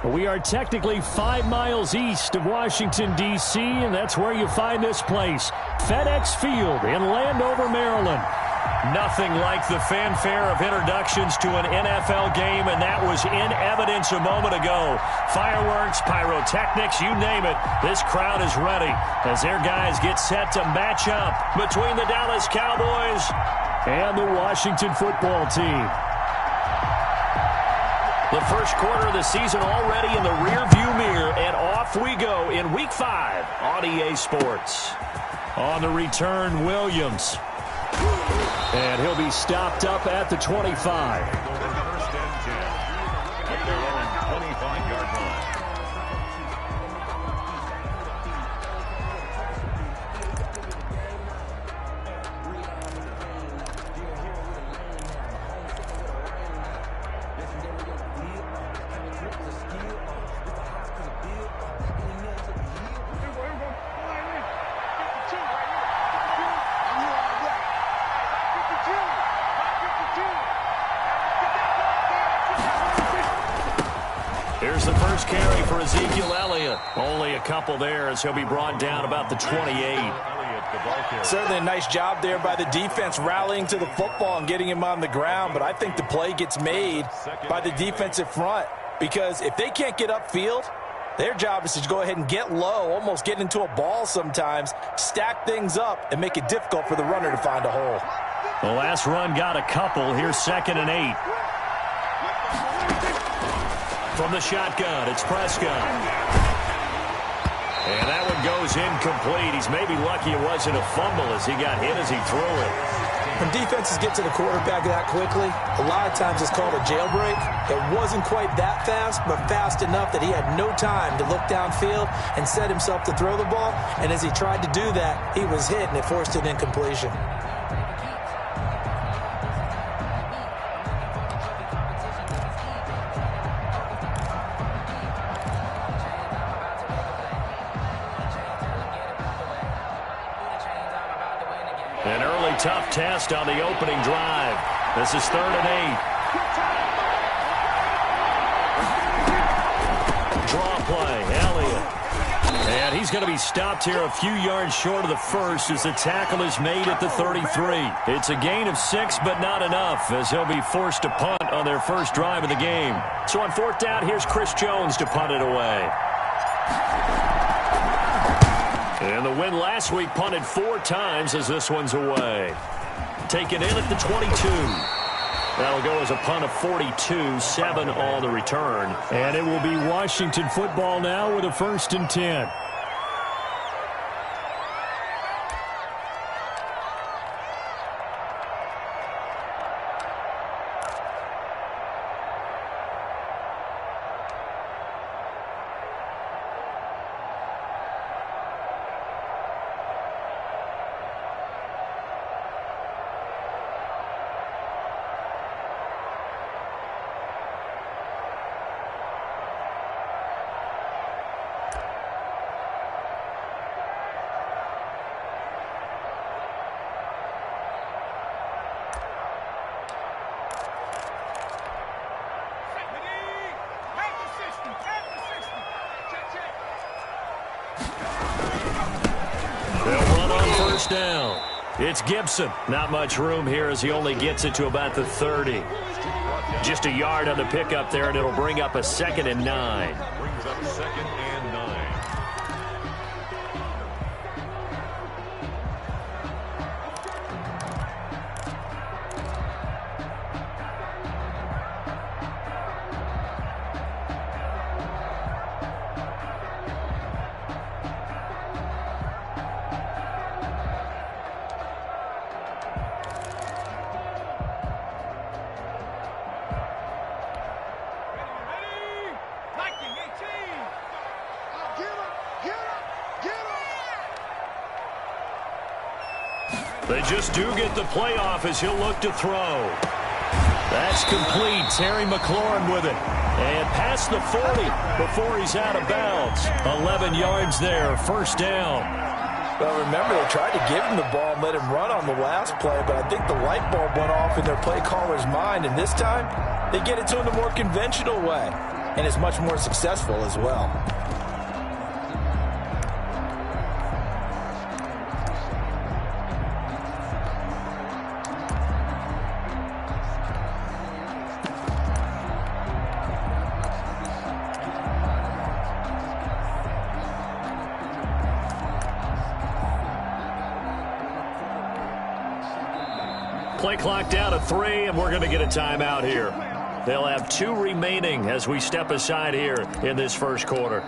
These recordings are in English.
We are technically 5 miles east of Washington, D.C., and that's where you find this place, FedEx Field in Landover, Maryland. Nothing like the fanfare of introductions to an NFL game, and that was in evidence a moment ago. Fireworks, pyrotechnics, you name it. This crowd is ready as their guys get set to match up between the Dallas Cowboys and the Washington football team. The first quarter of the season already in the rearview mirror, and off we go in Week 5 on EA Sports. On the return, Williams. And he'll be stopped up at the 25. First and 10 at their own 25-yard line. Here's the first carry for Ezekiel Elliott. Only a couple there as he'll be brought down about the 28. Certainly a nice job there by the defense rallying to the football and getting him on the ground, but I think the play gets made by the defensive front because if they can't get upfield, their job is to go ahead and get low, almost get into a ball sometimes, stack things up, and make it difficult for the runner to find a hole. The last run got a couple. Here's 2nd and 8. From the shotgun, it's Prescott. And that one goes incomplete. He's maybe lucky it wasn't a fumble as he got hit as he threw it. When defenses get to the quarterback that quickly, a lot of times it's called a jailbreak. It wasn't quite that fast, but fast enough that he had no time to look downfield and set himself to throw the ball. And as he tried to do that, he was hit, and it forced an incompletion. An early tough test on the opening drive. This is 3rd and 8. Draw play, Elliott. And he's going to be stopped here a few yards short of the first as the tackle is made at the 33. It's a gain of 6, but not enough as he'll be forced to punt on their first drive of the game. So on 4th down, here's Chris Jones to punt it away. And the win last week punted 4 times as this one's away. Taken in at the 22. That'll go as a punt of 42, 7 on the return. And it will be Washington football now with a 1st and 10. Down. It's Gibson. Not much room here as he only gets it to about the 30. Just a yard on the pickup there, and it'll bring up a 2nd and 9. Brings up 2nd and 9. They just do get the playoff as he'll look to throw. That's complete. Terry McLaurin with it. And past the 40 before he's out of bounds. 11 yards there, 1st down. Well, remember, they tried to give him the ball and let him run on the last play, but I think the light bulb went off in their play caller's mind, and this time they get it to him the more conventional way. and is much more successful as well. Play clock down to 3, and we're going to get a timeout here. They'll have 2 remaining as we step aside here in this first quarter.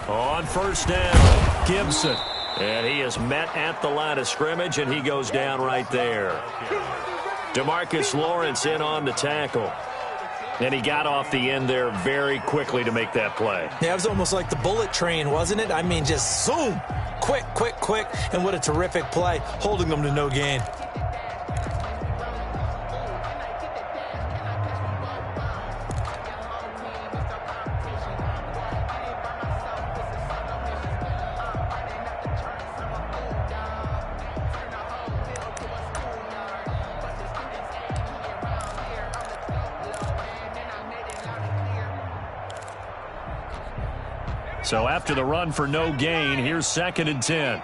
On first down, Gibson. And he is met at the line of scrimmage, and he goes down right there. DeMarcus Lawrence in on the tackle. And he got off the end there very quickly to make that play. Yeah, it was almost like the bullet train, wasn't it? I mean, just zoom. Quick, quick, quick. And what a terrific play, holding them to no gain. So after the run for no gain, here's 2nd and 10.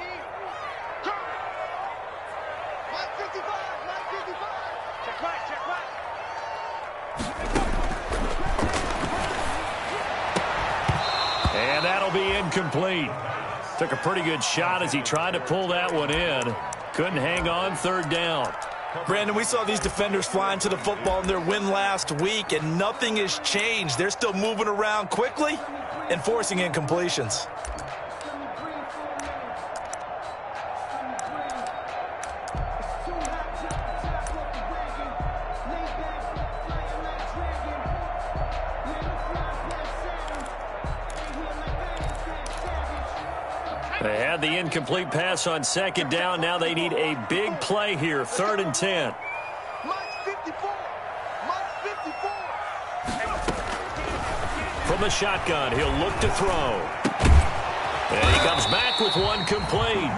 And that'll be incomplete. Took a pretty good shot as he tried to pull that one in. Couldn't hang on 3rd down. Brandon, we saw these defenders flying to the football in their win last week, and nothing has changed. They're still moving around quickly and forcing incompletions. They had the incomplete pass on 2nd down. Now they need a big play here, 3rd and 10. From the shotgun, he'll look to throw. And he comes back with one complete.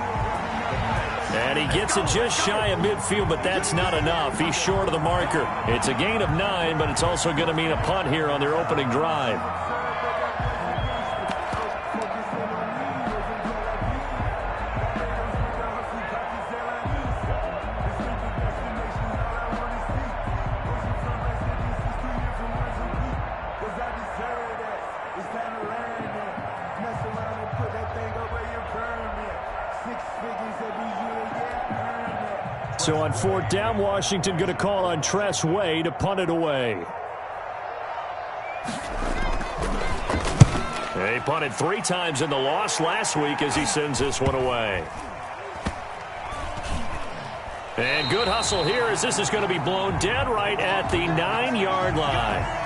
And he gets it just shy of midfield, but that's not enough. He's short of the marker. It's a gain of 9, but it's also going to mean a punt here on their opening drive. So on 4th down, Washington going to call on Tress Way to punt it away. He punted 3 times in the loss last week as he sends this one away. And good hustle here as this is going to be blown dead right at the 9-yard line.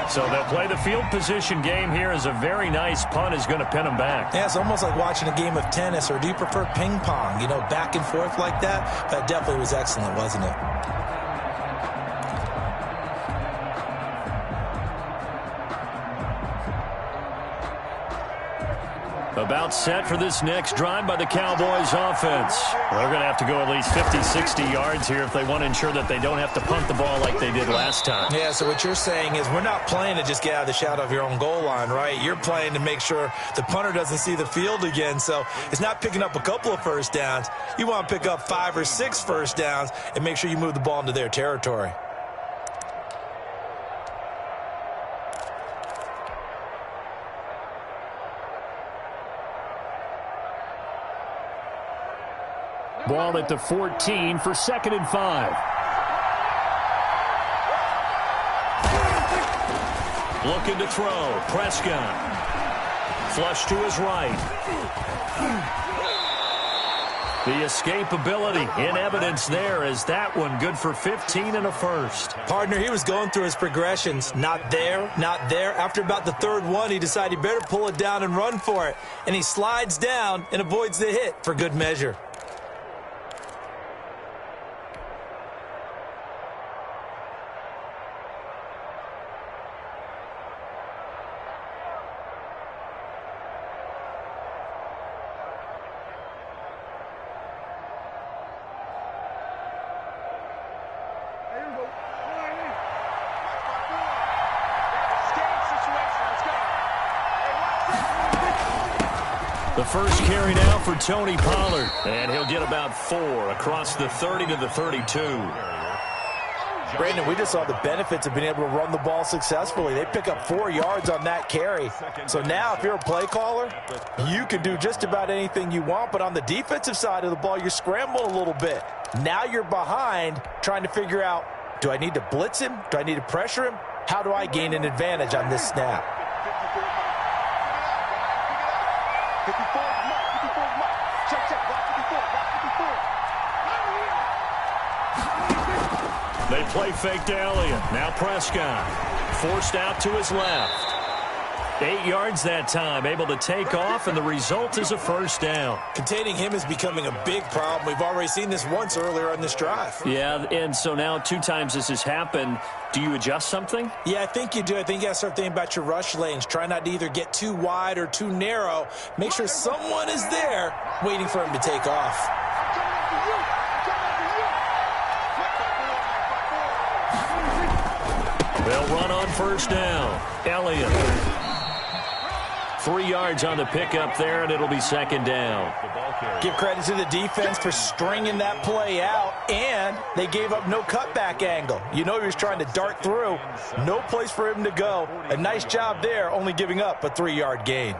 So they'll play the field position game here as a very nice punt is going to pin them back. Yeah, it's almost like watching a game of tennis, or do you prefer ping pong? You know, back and forth like that? That definitely was excellent, wasn't it? About set for this next drive by the Cowboys offense. They're going to have to go at least 50, 60 yards here if they want to ensure that they don't have to punt the ball like they did last time. Yeah, so what you're saying is we're not playing to just get out of the shadow of your own goal line, right? You're playing to make sure the punter doesn't see the field again. So it's not picking up a couple of first downs. You want to pick up 5 or 6 first downs and make sure you move the ball into their territory. Ball at the 14 for 2nd and 5. Looking to throw. Prescott. Flush to his right. The escapability in evidence there as that one good for 15 and a first. Partner, he was going through his progressions. Not there, not there. After about the third one, he decided he better pull it down and run for it. And he slides down and avoids the hit for good measure. The first carry now for Tony Pollard. And he'll get about 4 across the 30 to the 32. Brandon, we just saw the benefits of being able to run the ball successfully. They pick up 4 yards on that carry. So now if you're a play caller, you can do just about anything you want. But on the defensive side of the ball, you're scrambling a little bit. Now you're behind trying to figure out, do I need to blitz him? Do I need to pressure him? How do I gain an advantage on this snap? 54, check, block 54. They play fake to Elliott. Now Prescott forced out to his left. 8 yards that time, able to take off, and the result is a first down. Containing him is becoming a big problem. We've already seen this once earlier on this drive. Yeah, and so now 2 times this has happened. Do you adjust something? Yeah, I think you do. I think you got to start thinking about your rush lanes. Try not to either get too wide or too narrow. Make sure someone is there waiting for him to take off. They'll run on first down. Elliott. 3 yards on the pickup there, and it'll be second down. Give credit to the defense for stringing that play out, and they gave up no cutback angle. You know he was trying to dart through. No place for him to go. A nice job there, only giving up a 3-yard gain.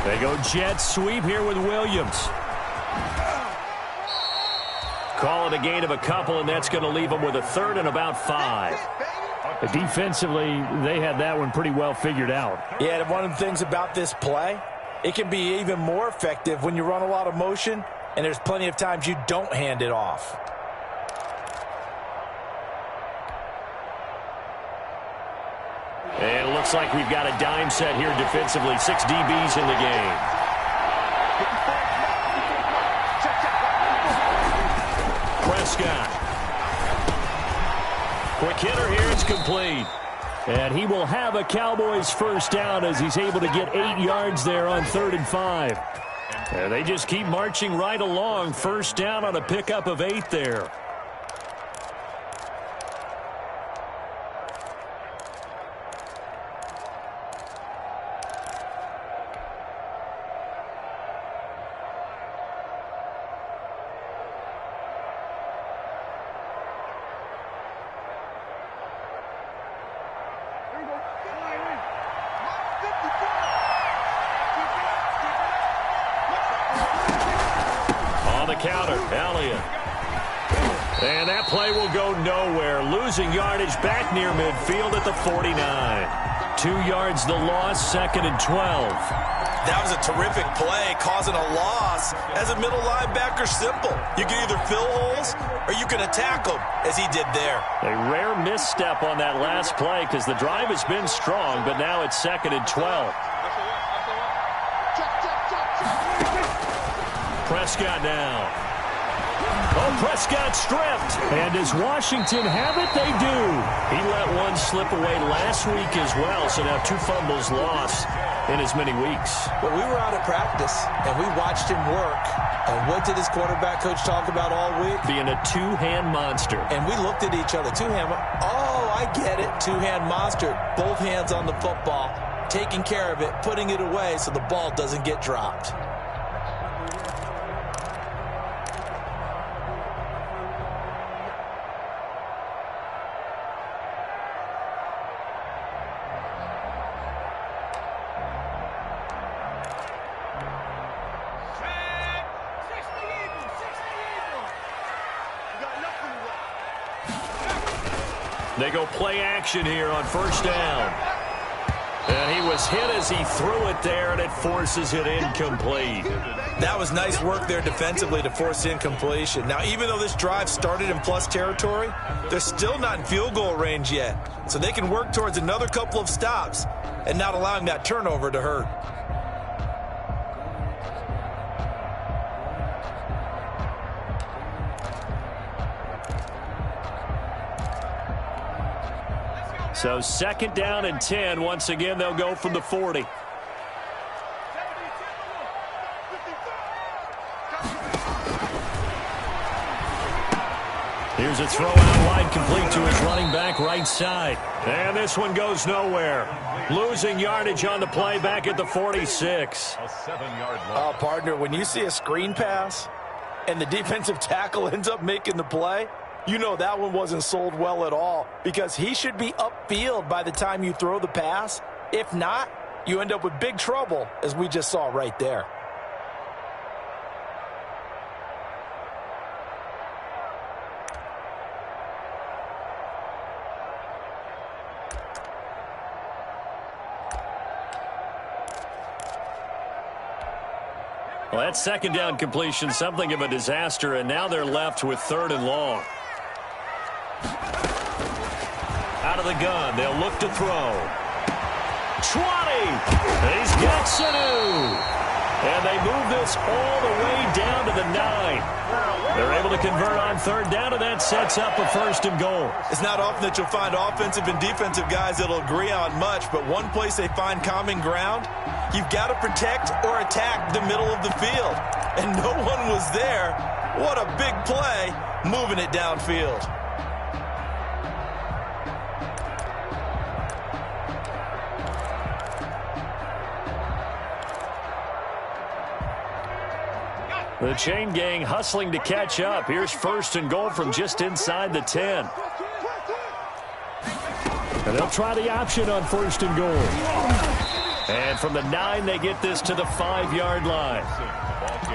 They go jet sweep here with Williams. Call it a gain of a couple, and that's going to leave them with a third and about 5. Defensively, they had that one pretty well figured out. Yeah, and one of the things about this play, it can be even more effective when you run a lot of motion, and there's plenty of times you don't hand it off. And it looks like we've got a dime set here defensively. 6 DBs in the game. Prescott. Quick hitter here. It's complete. And he will have a Cowboys first down as he's able to get 8 yards there on 3rd and 5. And they just keep marching right along. First down on a pickup of 8 there. Counter, Elliott. And that play will go nowhere. Losing yardage back near midfield at the 49. 2 yards the loss, 2nd and 12. That was a terrific play, causing a loss. As a middle linebacker, simple. You can either fill holes or you can attack them, as he did there. A rare misstep on that last play because the drive has been strong, but now it's 2nd and 12. Prescott now. Oh, Prescott stripped. And does Washington have it? They do. He let one slip away last week as well, so now 2 fumbles lost in as many weeks. But we were out of practice, and we watched him work. And what did his quarterback coach talk about all week? Being a 2-hand monster. And we looked at each other. 2-hand. Oh, I get it. 2-hand monster. Both hands on the football, taking care of it, putting it away so the ball doesn't get dropped. They go play action here on first down. And he was hit as he threw it there, and it forces it incomplete. That was nice work there defensively to force incompletion. Now, even though this drive started in plus territory, they're still not in field goal range yet. So they can work towards another couple of stops and not allowing that turnover to hurt. So second down and 10. Once again, they'll go from the 40. Here's a throw out wide, complete to his running back right side. And this one goes nowhere. Losing yardage on the play back at the 46. A 7-yard line. Oh, partner, when you see a screen pass and the defensive tackle ends up making the play, you know that one wasn't sold well at all, because he should be upfield by the time you throw the pass. If not, you end up with big trouble, as we just saw right there. Well, that second down completion, something of a disaster, and now they're left with third and long. Out of the gun, they'll look to throw. 20! He's got Sanu! And they move this all the way down to the 9. They're able to convert on third down, and that sets up a first and goal. It's not often that you'll find offensive and defensive guys that'll agree on much, but one place they find common ground, you've got to protect or attack the middle of the field. And no one was there. What a big play, moving it downfield. The chain gang hustling to catch up. Here's first and goal from just inside the 10. And they'll try the option on first and goal. And from the 9, they get this to the 5-yard line.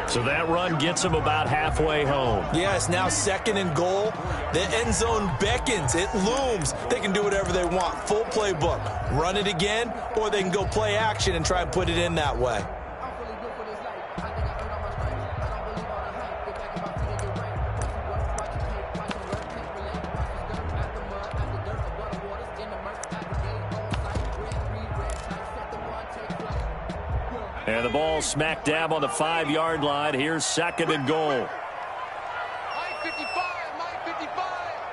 So that run gets them about halfway home. Yeah, it's now second and goal. The end zone beckons. It looms. They can do whatever they want. Full playbook. Run it again, or they can go play action and try and put it in that way. And the ball smack dab on the 5-yard line. Here's second and goal. Mike 55, Mike 55.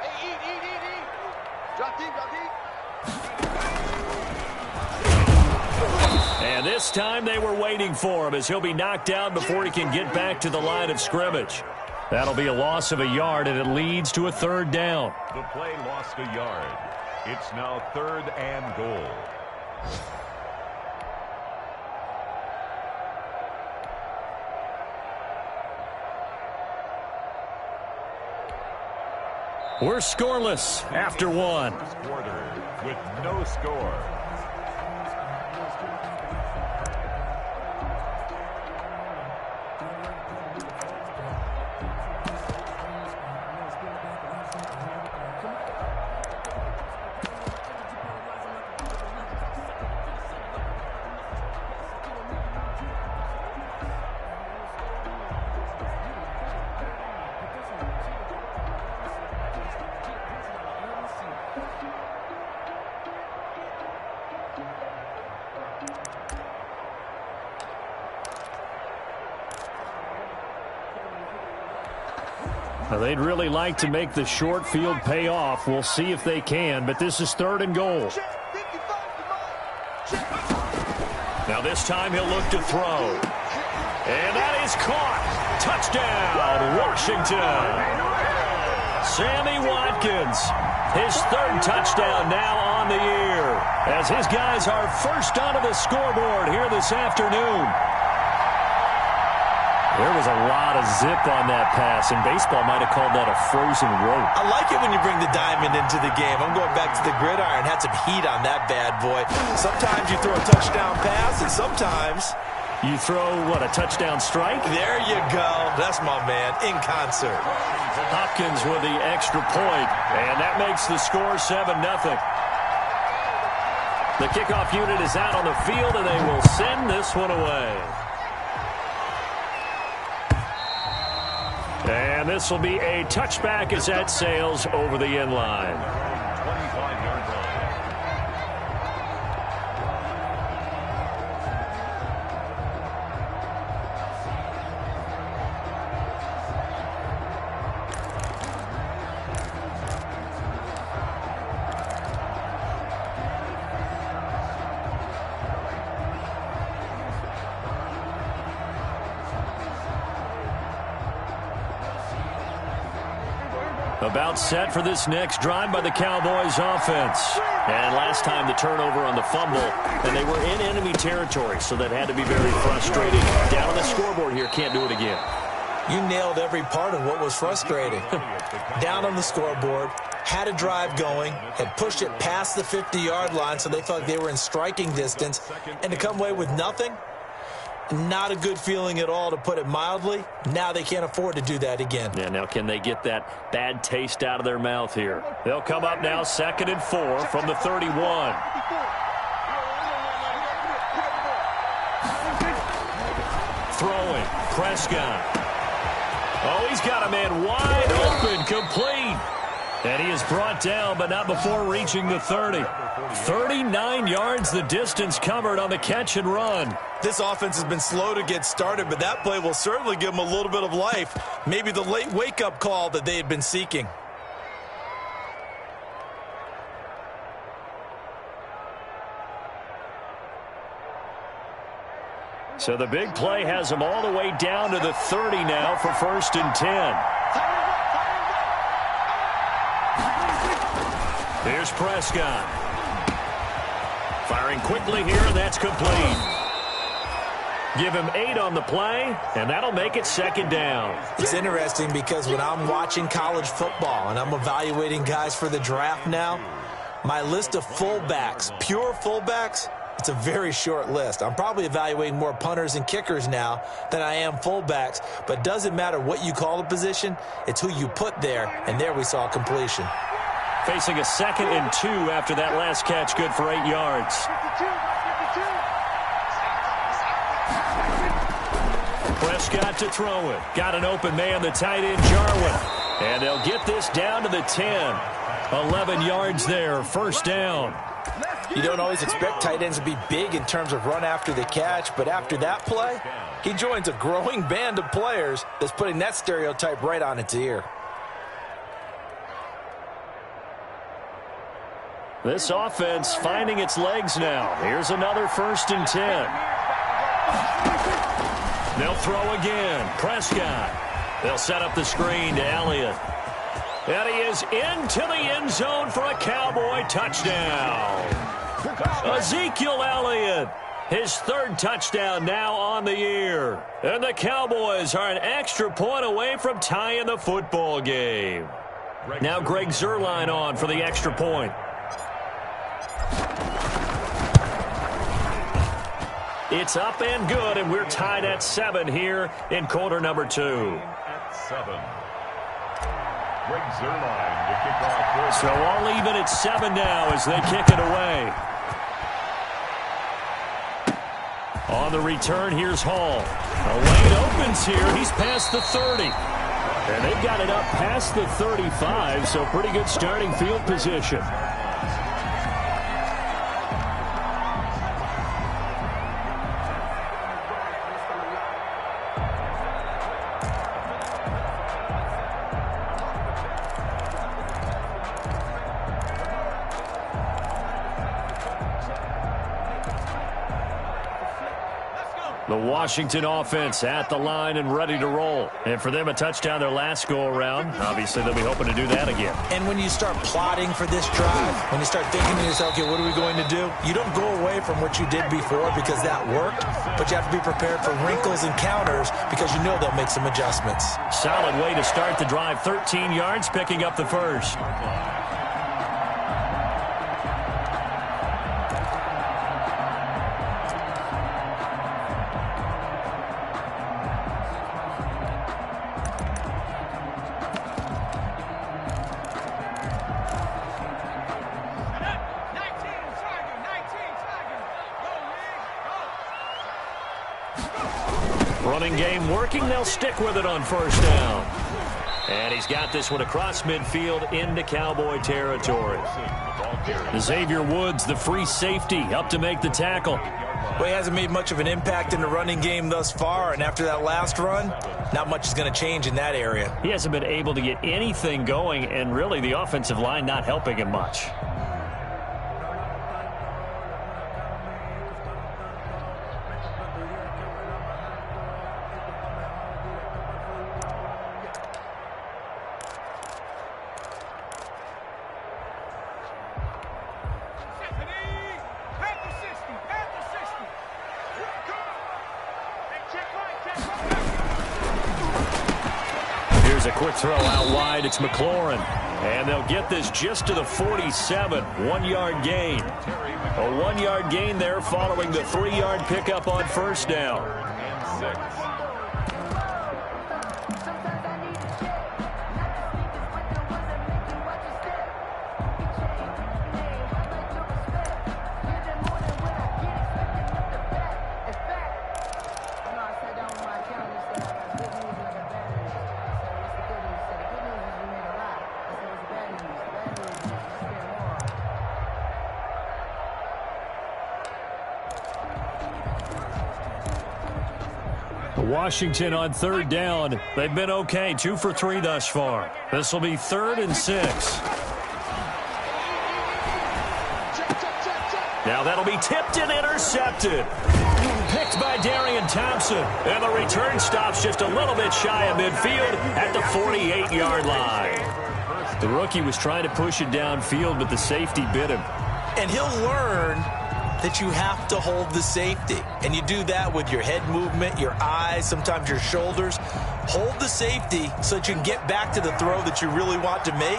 Hey, eat. Drop deep. And this time they were waiting for him, as he'll be knocked down before he can get back to the line of scrimmage. That'll be a loss of a yard, and it leads to a third down. The play lost a yard. It's now third and goal. We're scoreless after one. Quarter with no score. They'd really like to make the short field pay off. We'll see if they can, but this is third and goal. Now this time he'll look to throw. And that is caught. Touchdown, Washington. Sammy Watkins, his third touchdown now on the year, as his guys are first onto the scoreboard here this afternoon. There was a lot of zip on that pass, and baseball might have called that a frozen rope. I like it when you bring the diamond into the game. I'm going back to the gridiron. Had some heat on that bad boy. Sometimes you throw a touchdown pass, and sometimes you throw, what, a touchdown strike? There you go. That's my man, in concert. Hopkins with the extra point, and that makes the score 7-0. The kickoff unit is out on the field, and they will send this one away. And this will be a touchback as that sails over the end line. 25-yard line. About set for this next drive by the Cowboys offense. And last time the turnover on the fumble, and they were in enemy territory, so that had to be very frustrating. Down on the scoreboard here, can't do it again. You nailed every part of what was frustrating. Down on the scoreboard, had a drive going, had pushed it past the 50-yard line so they felt like they were in striking distance, and to come away with nothing, not a good feeling at all, to put it mildly. Now they can't afford to do that again. Yeah, now can they get that bad taste out of their mouth here? They'll come up now 2nd and 4 from the 31. Throwing, Prescott. Oh, he's got a man wide open, complete. And he is brought down, but not before reaching the 30. 39 yards the distance covered on the catch and run. This offense has been slow to get started, but that play will certainly give them a little bit of life. Maybe the late wake-up call that they had been seeking. So the big play has them all the way down to the 30 now for 1st and 10. Here's Prescott. Firing quickly here, and that's complete. Give him 8 on the play, and that'll make it 2nd down. It's interesting because when I'm watching college football and I'm evaluating guys for the draft now, my list of fullbacks, pure fullbacks, it's a very short list. I'm probably evaluating more punters and kickers now than I am fullbacks, but it doesn't matter what you call a position, it's who you put there, and there we saw completion. Facing a 2nd and 2 after that last catch, good for 8 yards. Prescott to throw it. Got an open man, the tight end, Jarwin. And they'll get this down to the 10. 11 yards there, 1st down. You don't always expect tight ends to be big in terms of run after the catch, but after that play, he joins a growing band of players that's putting that stereotype right on its ear. This offense finding its legs now. Here's another 1st and 10. They'll throw again. Prescott. They'll set up the screen to Elliott. And he is into the end zone for a Cowboy touchdown. Ezekiel Elliott, his 3rd touchdown now on the year. And the Cowboys are an extra point away from tying the football game. Now Greg Zuerlein on for the extra point. It's up and good, and we're tied at 7 here in quarter number 2. At 7. Greg Zuerlein to kick off. So all even at 7 now as they kick it away. On the return, here's Hall. A lane opens here. He's past the 30. And they've got it up past the 35, so pretty good starting field position. The Washington offense at the line and ready to roll. And for them, a touchdown their last go-around. Obviously, they'll be hoping to do that again. And when you start plotting for this drive, when you start thinking to yourself, okay, what are we going to do? You don't go away from what you did before because that worked, but you have to be prepared for wrinkles and counters because you know they'll make some adjustments. Solid way to start the drive. 13 yards, picking up the 1st. Running game working. They'll stick with it on first down. And he's got this one across midfield into Cowboy territory. Xavier Woods, the free safety, up to make the tackle. Well, he hasn't made much of an impact in the running game thus far, and after that last run, not much is going to change in that area. He hasn't been able to get anything going, and really the offensive line not helping him much. Here's a quick throw out wide. It's McLaurin. And they'll get this just to the 47. 1-yard gain. A 1-yard gain there following the 3-yard pickup on first down. And 6. Washington on third down. They've been okay. 2 for 3 thus far. This will be 3rd and 6. Now that'll be tipped and intercepted. Picked by Darian Thompson. And the return stops just a little bit shy of midfield at the 48-yard line. The rookie was trying to push it downfield, but the safety bit him. And he'll learn that you have to hold the safety. And you do that with your head movement, your eyes, sometimes your shoulders. Hold the safety so that you can get back to the throw that you really want to make.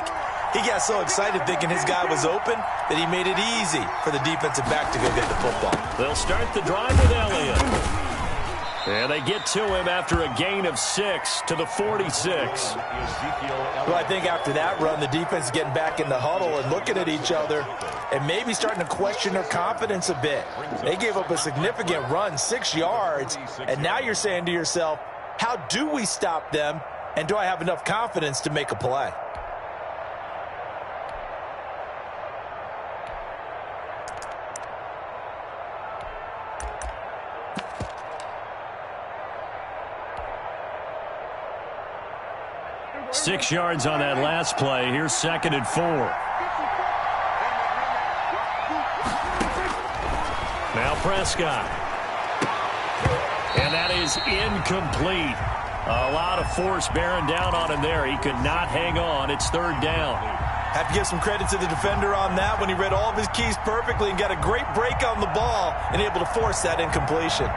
He got so excited thinking his guy was open that he made it easy for the defensive back to go get the football. They'll start the drive with Elliott. And they get to him after a gain of 6 to the 46. Well, I think after that run, the defense is getting back in the huddle and looking at each other and maybe starting to question their confidence a bit. They gave up a significant run, 6 yards, and now you're saying to yourself, how do we stop them, and do I have enough confidence to make a play? Six yards on that last play. Here's 2nd and 4. Now Prescott. And that is incomplete. A lot of force bearing down on him there. He could not hang on. It's 3rd down. Have to give some credit to the defender on that when he read all of his keys perfectly and got a great break on the ball and able to force that incompletion.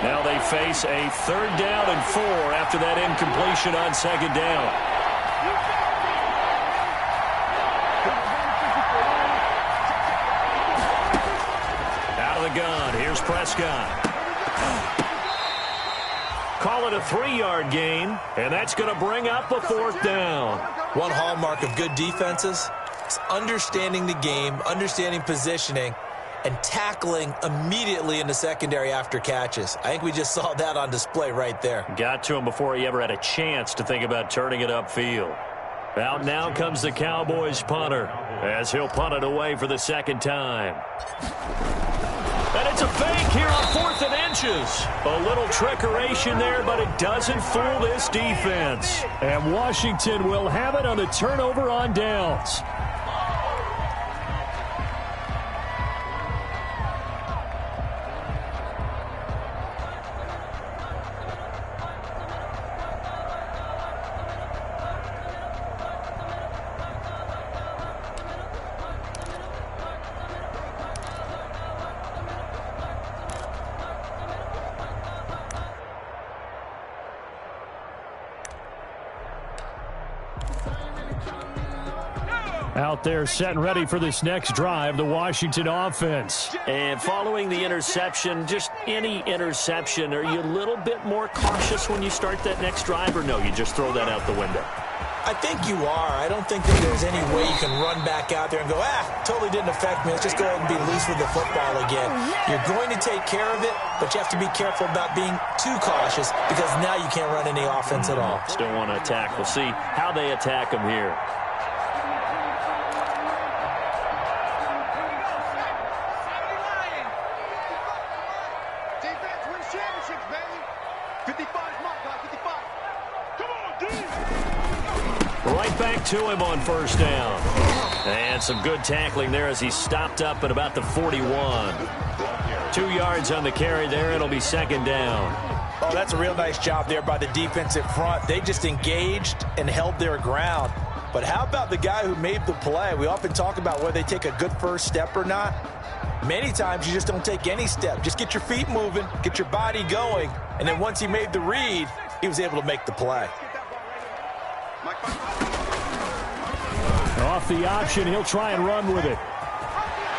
Now they face a 3rd down and 4 after that incompletion on 2nd down. Out of the gun, here's Prescott. Call it a 3-yard gain, and that's going to bring up a 4th down. One hallmark of good defenses is understanding the game, understanding positioning, and tackling immediately in the secondary after catches. I think we just saw that on display right there. Got to him before he ever had a chance to think about turning it upfield. Out now comes the Cowboys punter as he'll punt it away for the 2nd time. And it's a fake here on 4th and inches. A little trickeration there, but it doesn't fool this defense. And Washington will have it on the turnover on downs. Out there set and ready for this next drive, the Washington offense. And following the interception, just any interception, are you a little bit more cautious when you start that next drive, or no, you just throw that out the window? I think you are. I don't think that there's any way you can run back out there and go, totally didn't affect me. Let's just go ahead and be loose with the football again. You're going to take care of it, but you have to be careful about being too cautious because now you can't run any offense at all. Still want to attack. We'll see how they attack them here. Right back to him on first down. And some good tackling there as he stopped up at about the 41. 2 yards on the carry there. It'll be second down. Oh, that's a real nice job there by the defensive front. They just engaged and held their ground. But how about the guy who made the play? We often talk about whether they take a good first step or not. Many times you just don't take any step. Just get your feet moving, get your body going, and then once he made the read, he was able to make the play. Off the option, he'll try and run with it.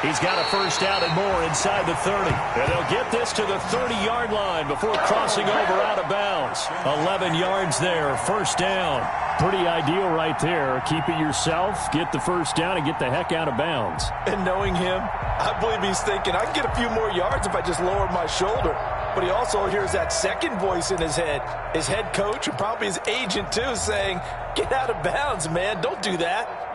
He's got a first down and more inside the 30. And they'll get this to the 30-yard line before crossing over out of bounds. 11 yards there, first down. Pretty ideal right there. Keep it yourself, get the first down, and get the heck out of bounds. And knowing him, I believe he's thinking, I can get a few more yards if I just lower my shoulder. But he also hears that second voice in his head. His head coach and probably his agent, too, saying, get out of bounds, man. Don't do that.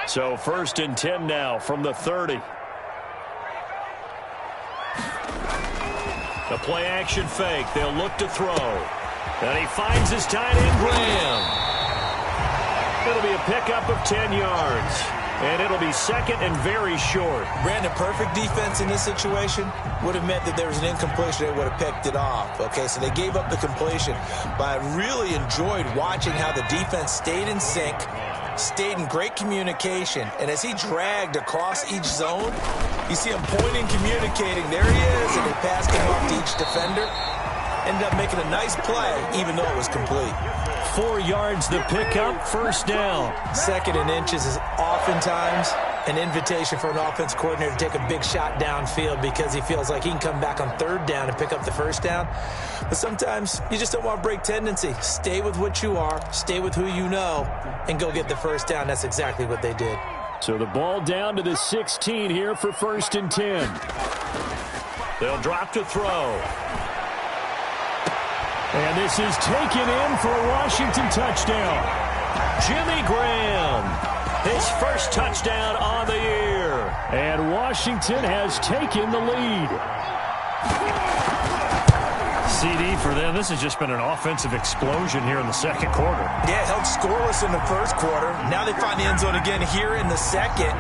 So first and 10 now from the 30. The play action fake. They'll look to throw. And he finds his tight end, Graham. It'll be a pickup of 10 yards. And it'll be second and very short. Brandon, perfect defense in this situation would have meant that there was an incompletion. They would have picked it off. Okay, so they gave up the completion. But I really enjoyed watching how the defense stayed in sync, stayed in great communication, and as he dragged across each zone, you see him pointing, communicating. There he is, and he passed him off to each defender. Ended up making a nice play, even though it was complete. 4 yards the pickup, first down. Second and inches is oftentimes an invitation for an offense coordinator to take a big shot downfield because he feels like he can come back on third down and pick up the first down. But sometimes you just don't want to break tendency. Stay with what you are, stay with who you know, and go get the first down. That's exactly what they did. So the ball down to the 16 here for first and 10. They'll drop to throw. And this is taken in for a Washington touchdown. Jimmy Graham, his first touchdown on the year. And Washington has taken the lead. CD for them. This has just been an offensive explosion here in the second quarter. Yeah, held scoreless in the first quarter. Now they find the end zone again here in the second.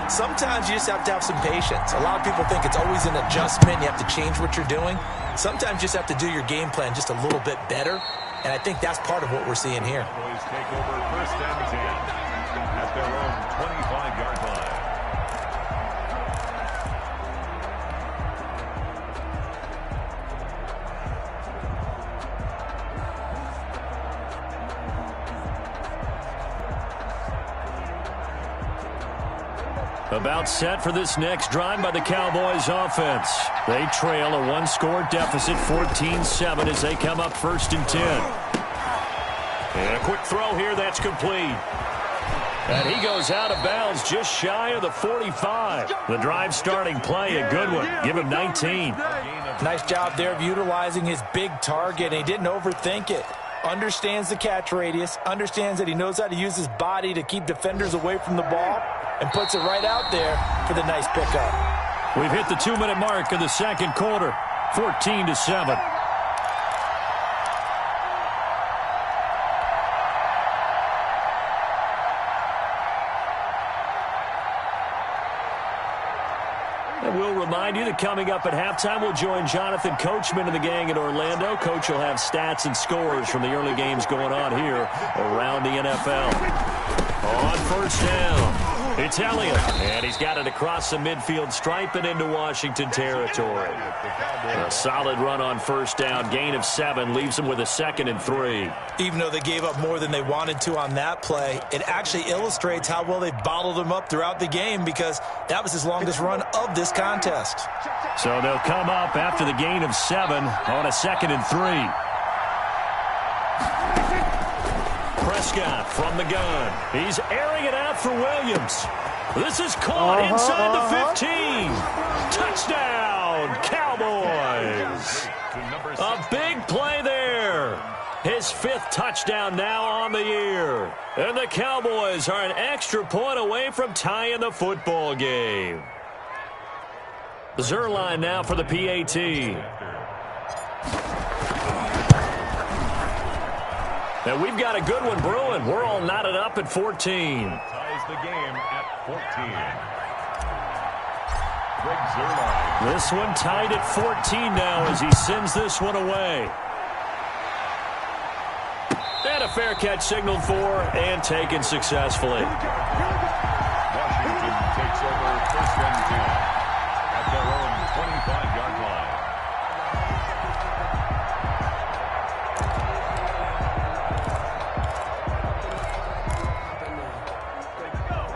Sometimes you just have to have some patience. A lot of people think it's always an adjustment. You have to change what you're doing. Sometimes you just have to do your game plan just a little bit better. And I think that's part of what we're seeing here. Boys take over first and 10 at their own 25-yard line. About set for this next drive by the Cowboys offense. They trail a one-score deficit, 14-7, as they come up first and 10. And a quick throw here, that's complete. And he goes out of bounds just shy of the 45. The drive starting play, a good one. Give him 19. Nice job there of utilizing his big target. He didn't overthink it. Understands the catch radius, understands that he knows how to use his body to keep defenders away from the ball, and puts it right out there for the nice pickup. We've hit the 2-minute mark of the second quarter, 14-7. And we'll remind you that coming up at halftime, we'll join Jonathan Coachman and the gang in Orlando. Coach will have stats and scores from the early games going on here around the NFL. On first down, it's Elliott, and he's got it across the midfield stripe and into Washington territory. A solid run on first down, gain of 7, leaves them with a 2nd and 3. Even though they gave up more than they wanted to on that play, it actually illustrates how well they bottled him up throughout the game because that was his longest run of this contest. So they'll come up after the gain of 7 on a 2nd and 3. Prescott from the gun. He's airing it out for Williams. This is caught inside the 15. Touchdown, Cowboys. A big play there. His 5th touchdown now on the year. And the Cowboys are an extra point away from tying the football game. Zerline now for the PAT. And we've got a good one brewing. We're all knotted up at 14. Ties the game at 14. Greg Zerline. This one tied at 14 now as he sends this one away. And a fair catch signaled for and taken successfully. Washington takes over 1st and 10 at their own 25-yard line.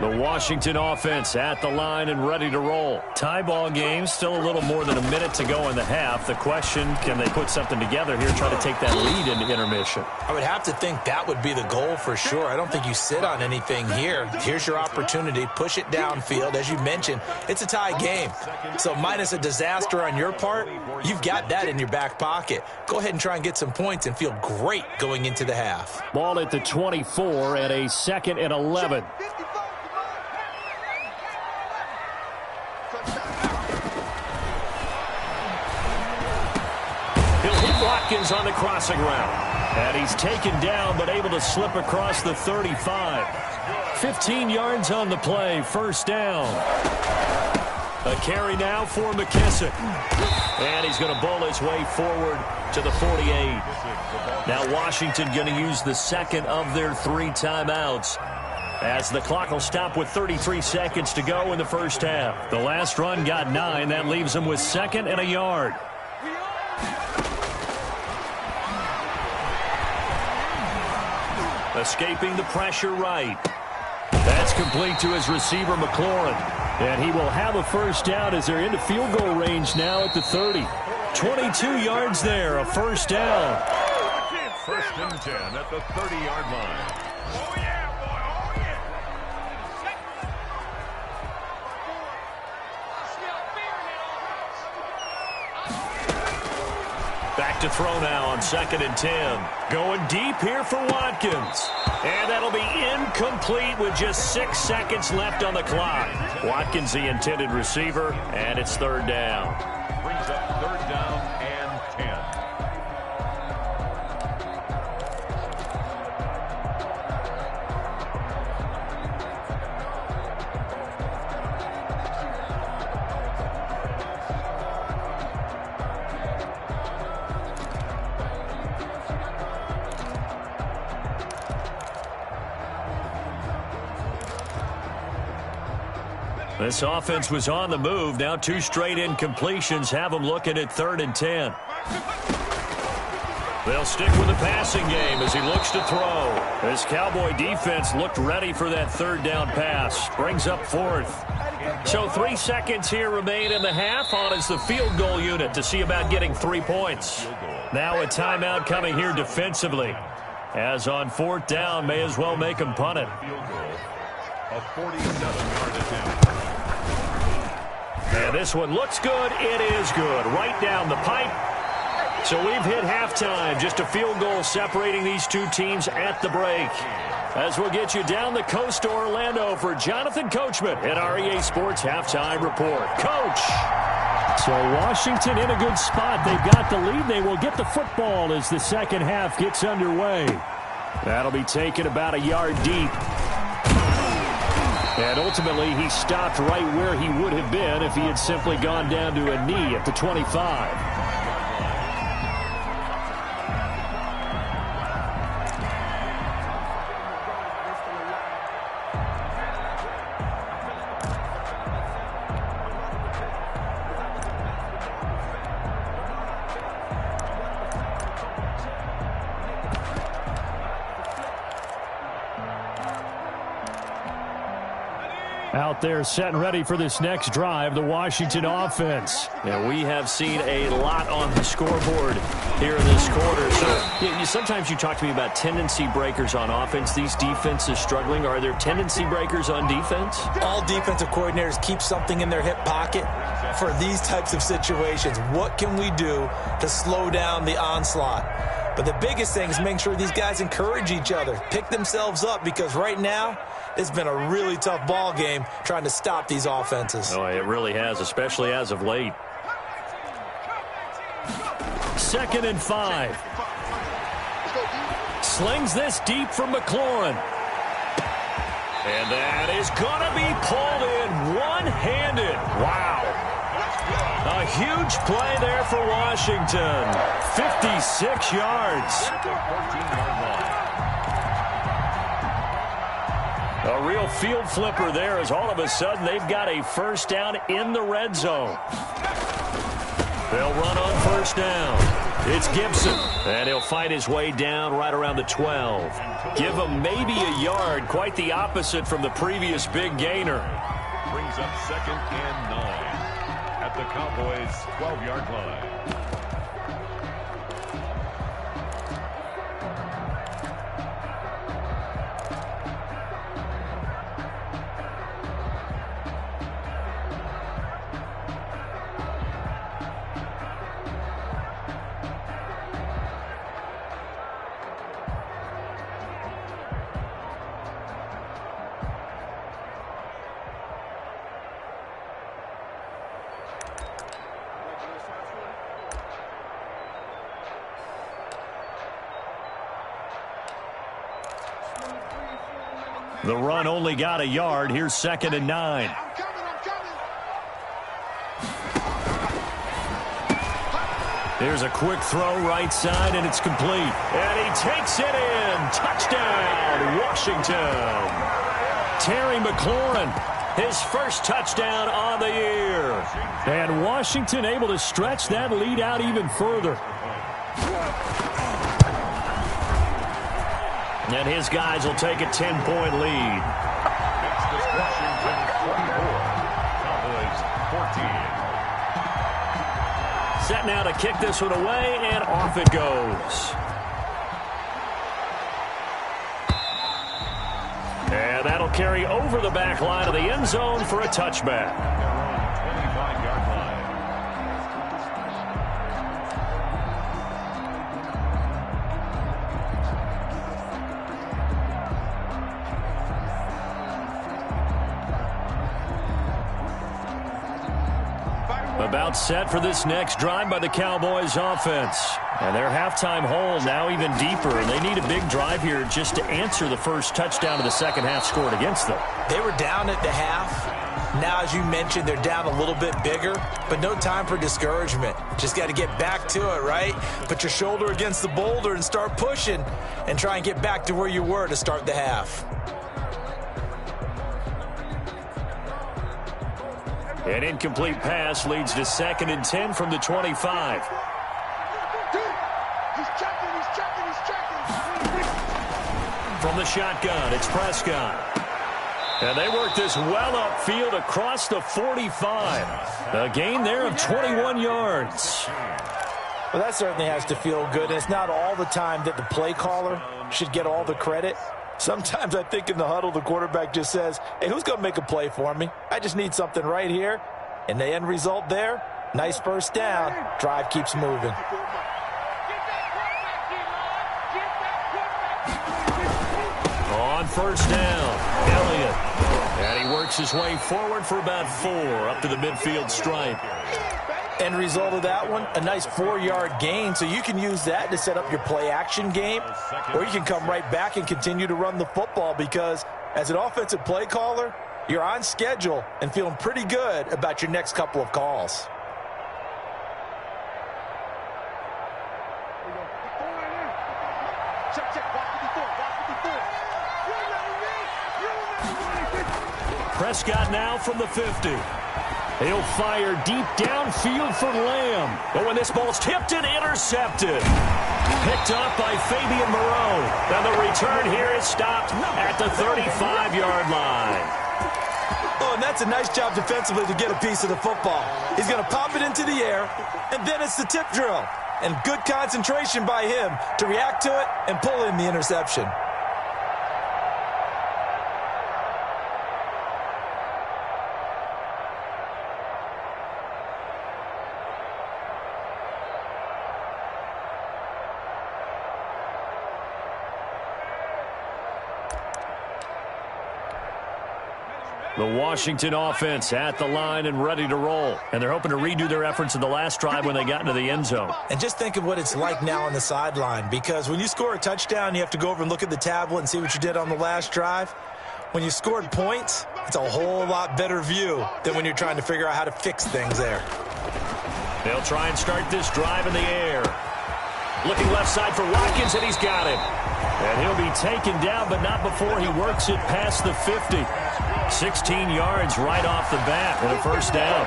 The Washington offense at the line and ready to roll. Tie ball game, still a little more than a minute to go in the half. The question, can they put something together here, try to take that lead into intermission? I would have to think that would be the goal for sure. I don't think you sit on anything here. Here's your opportunity. Push it downfield. As you mentioned, it's a tie game. So minus a disaster on your part, you've got that in your back pocket. Go ahead and try and get some points and feel great going into the half. Ball at the 24 and a 2nd and 11. Watkins on the crossing route. And he's taken down but able to slip across the 35. 15 yards on the play, 1st down. A carry now for McKissick. And he's going to bowl his way forward to the 48. Now Washington going to use the 2nd of their 3 timeouts as the clock will stop with 33 seconds to go in the 1st half. The last run got 9. That leaves them with 2nd and a yard. Escaping the pressure right. That's complete to his receiver, McLaurin. And he will have a 1st down as they're into field goal range now at the 30. 22 yards there, a 1st down. 1st and 10 at the 30-yard line. Oh, yeah, boy. Oh, yeah. Back to throw now on 2nd and 10. Going deep here for Watkins. And that'll be incomplete with just 6 seconds left on the clock. Watkins, the intended receiver, and it's 3rd down. Brings up 3rd down and 10. This offense was on the move. Now 2 straight incompletions have them looking at 3rd and 10. They'll stick with the passing game as he looks to throw. This Cowboy defense looked ready for that 3rd down pass. Brings up 4th. So 3 seconds here remain in the half on as the field goal unit to see about getting 3 points. Now a timeout coming here defensively. As on 4th down, may as well make them punt it. Field goal, a 47-yard attempt. And this one looks good. It is good. Right down the pipe. So we've hit halftime. Just a field goal separating these 2 teams at the break. As we'll get you down the coast to Orlando for Jonathan Coachman at REA Sports Halftime Report. Coach. So Washington in a good spot. They've got the lead. They will get the football as the 2nd half gets underway. That'll be taken about a yard deep. And ultimately, he stopped right where he would have been if he had simply gone down to a knee at the 25. Out there set and ready for this next drive, the Washington offense. Yeah, we have seen a lot on the scoreboard here in this quarter. So sometimes you talk to me about tendency breakers on offense. These defenses struggling. Are there tendency breakers on defense? All defensive coordinators keep something in their hip pocket for these types of situations. What can we do to slow down the onslaught? But the biggest thing is making sure these guys encourage each other, pick themselves up, because right now it's been a really tough ball game trying to stop these offenses. Oh, it really has, especially as of late. 2nd and 5. Slings this deep from McLaurin. And that is going to be pulled in one-handed. Wow. A huge play there for Washington. 56 yards. A real field flipper there, as all of a sudden they've got a first down in the red zone. They'll run on first down. It's Gibson, and he'll fight his way down right around the 12. Give him maybe a yard, quite the opposite from the previous big gainer. Brings up 2nd and 9 at the Cowboys' 12-yard line. The run only got a yard. Here's 2nd and 9. Here's a quick throw right side, and it's complete. And he takes it in. Touchdown, Washington. Terry McLaurin, his first touchdown on the year. And Washington able to stretch that lead out even further. And his guys will take a 10-point lead. Next is Washington 24, Cowboys 14. Set now to kick this one away, and off it goes. And that'll carry over the back line of the end zone for a touchback. Their own 25-yard line. About set for this next drive by the Cowboys offense. And their halftime hole now even deeper. And they need a big drive here just to answer the first touchdown of the second half scored against them. They were down at the half. Now, as you mentioned, they're down a little bit bigger, but no time for discouragement. Just got to get back to it, right? Put your shoulder against the boulder and start pushing and try and get back to where you were to start the half. An incomplete pass leads to 2nd and 10 from the 25. From the shotgun, it's Prescott. And they work this well upfield across the 45. A gain there of 21 yards. Well, that certainly has to feel good. And it's not all the time that the play caller should get all the credit. Sometimes I think in the huddle, the quarterback just says, hey, who's going to make a play for me? I just need something right here. And the end result there, nice first down. Drive keeps moving. On first down, Elliott. And he works his way forward for about 4 up to the midfield stripe. End result of that one, a nice 4-yard gain. So you can use that to set up your play-action game, or you can come right back and continue to run the football, because as an offensive play caller, you're on schedule and feeling pretty good about your next couple of calls. Prescott now from the 50. He'll fire deep downfield for Lamb. But when this ball's tipped and intercepted. Picked up by Fabian Moreau. And the return here is stopped at the 35-yard line. Oh, and that's a nice job defensively to get a piece of the football. He's going to pop it into the air, and then it's the tip drill. And good concentration by him to react to it and pull in the interception. The Washington offense at the line and ready to roll. And they're hoping to redo their efforts in the last drive when they got into the end zone. And just think of what it's like now on the sideline, because when you score a touchdown, you have to go over and look at the tablet and see what you did on the last drive. When you scored points, it's a whole lot better view than when you're trying to figure out how to fix things there. They'll try and start this drive in the air. Looking left side for Watkins, and he's got him. And he'll be taken down, but not before he works it past the 50. 16 yards right off the bat and a first down.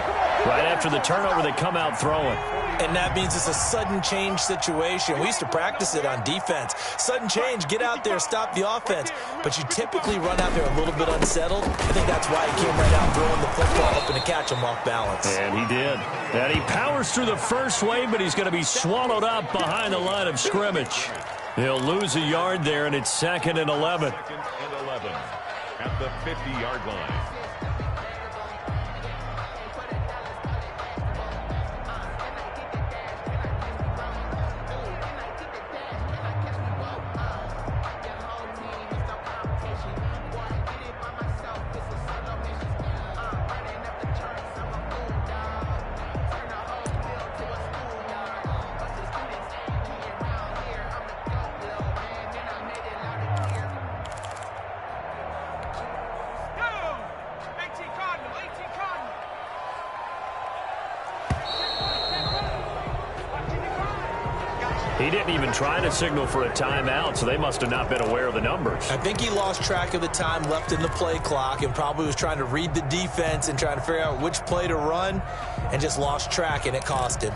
Right after the turnover, they come out throwing. And that means it's a sudden change situation. We used to practice it on defense. Sudden change, get out there, stop the offense. But you typically run out there a little bit unsettled. I think that's why he came right out throwing the football, hoping to catch him off balance. And he did. And he powers through the first wave, but he's going to be swallowed up behind the line of scrimmage. He'll lose a yard there, and it's 2nd and 11. 2nd and 11 at the 50-yard line. He didn't even try to signal for a timeout, so they must have not been aware of the numbers. I think he lost track of the time left in the play clock and probably was trying to read the defense and trying to figure out which play to run and just lost track, and it cost him.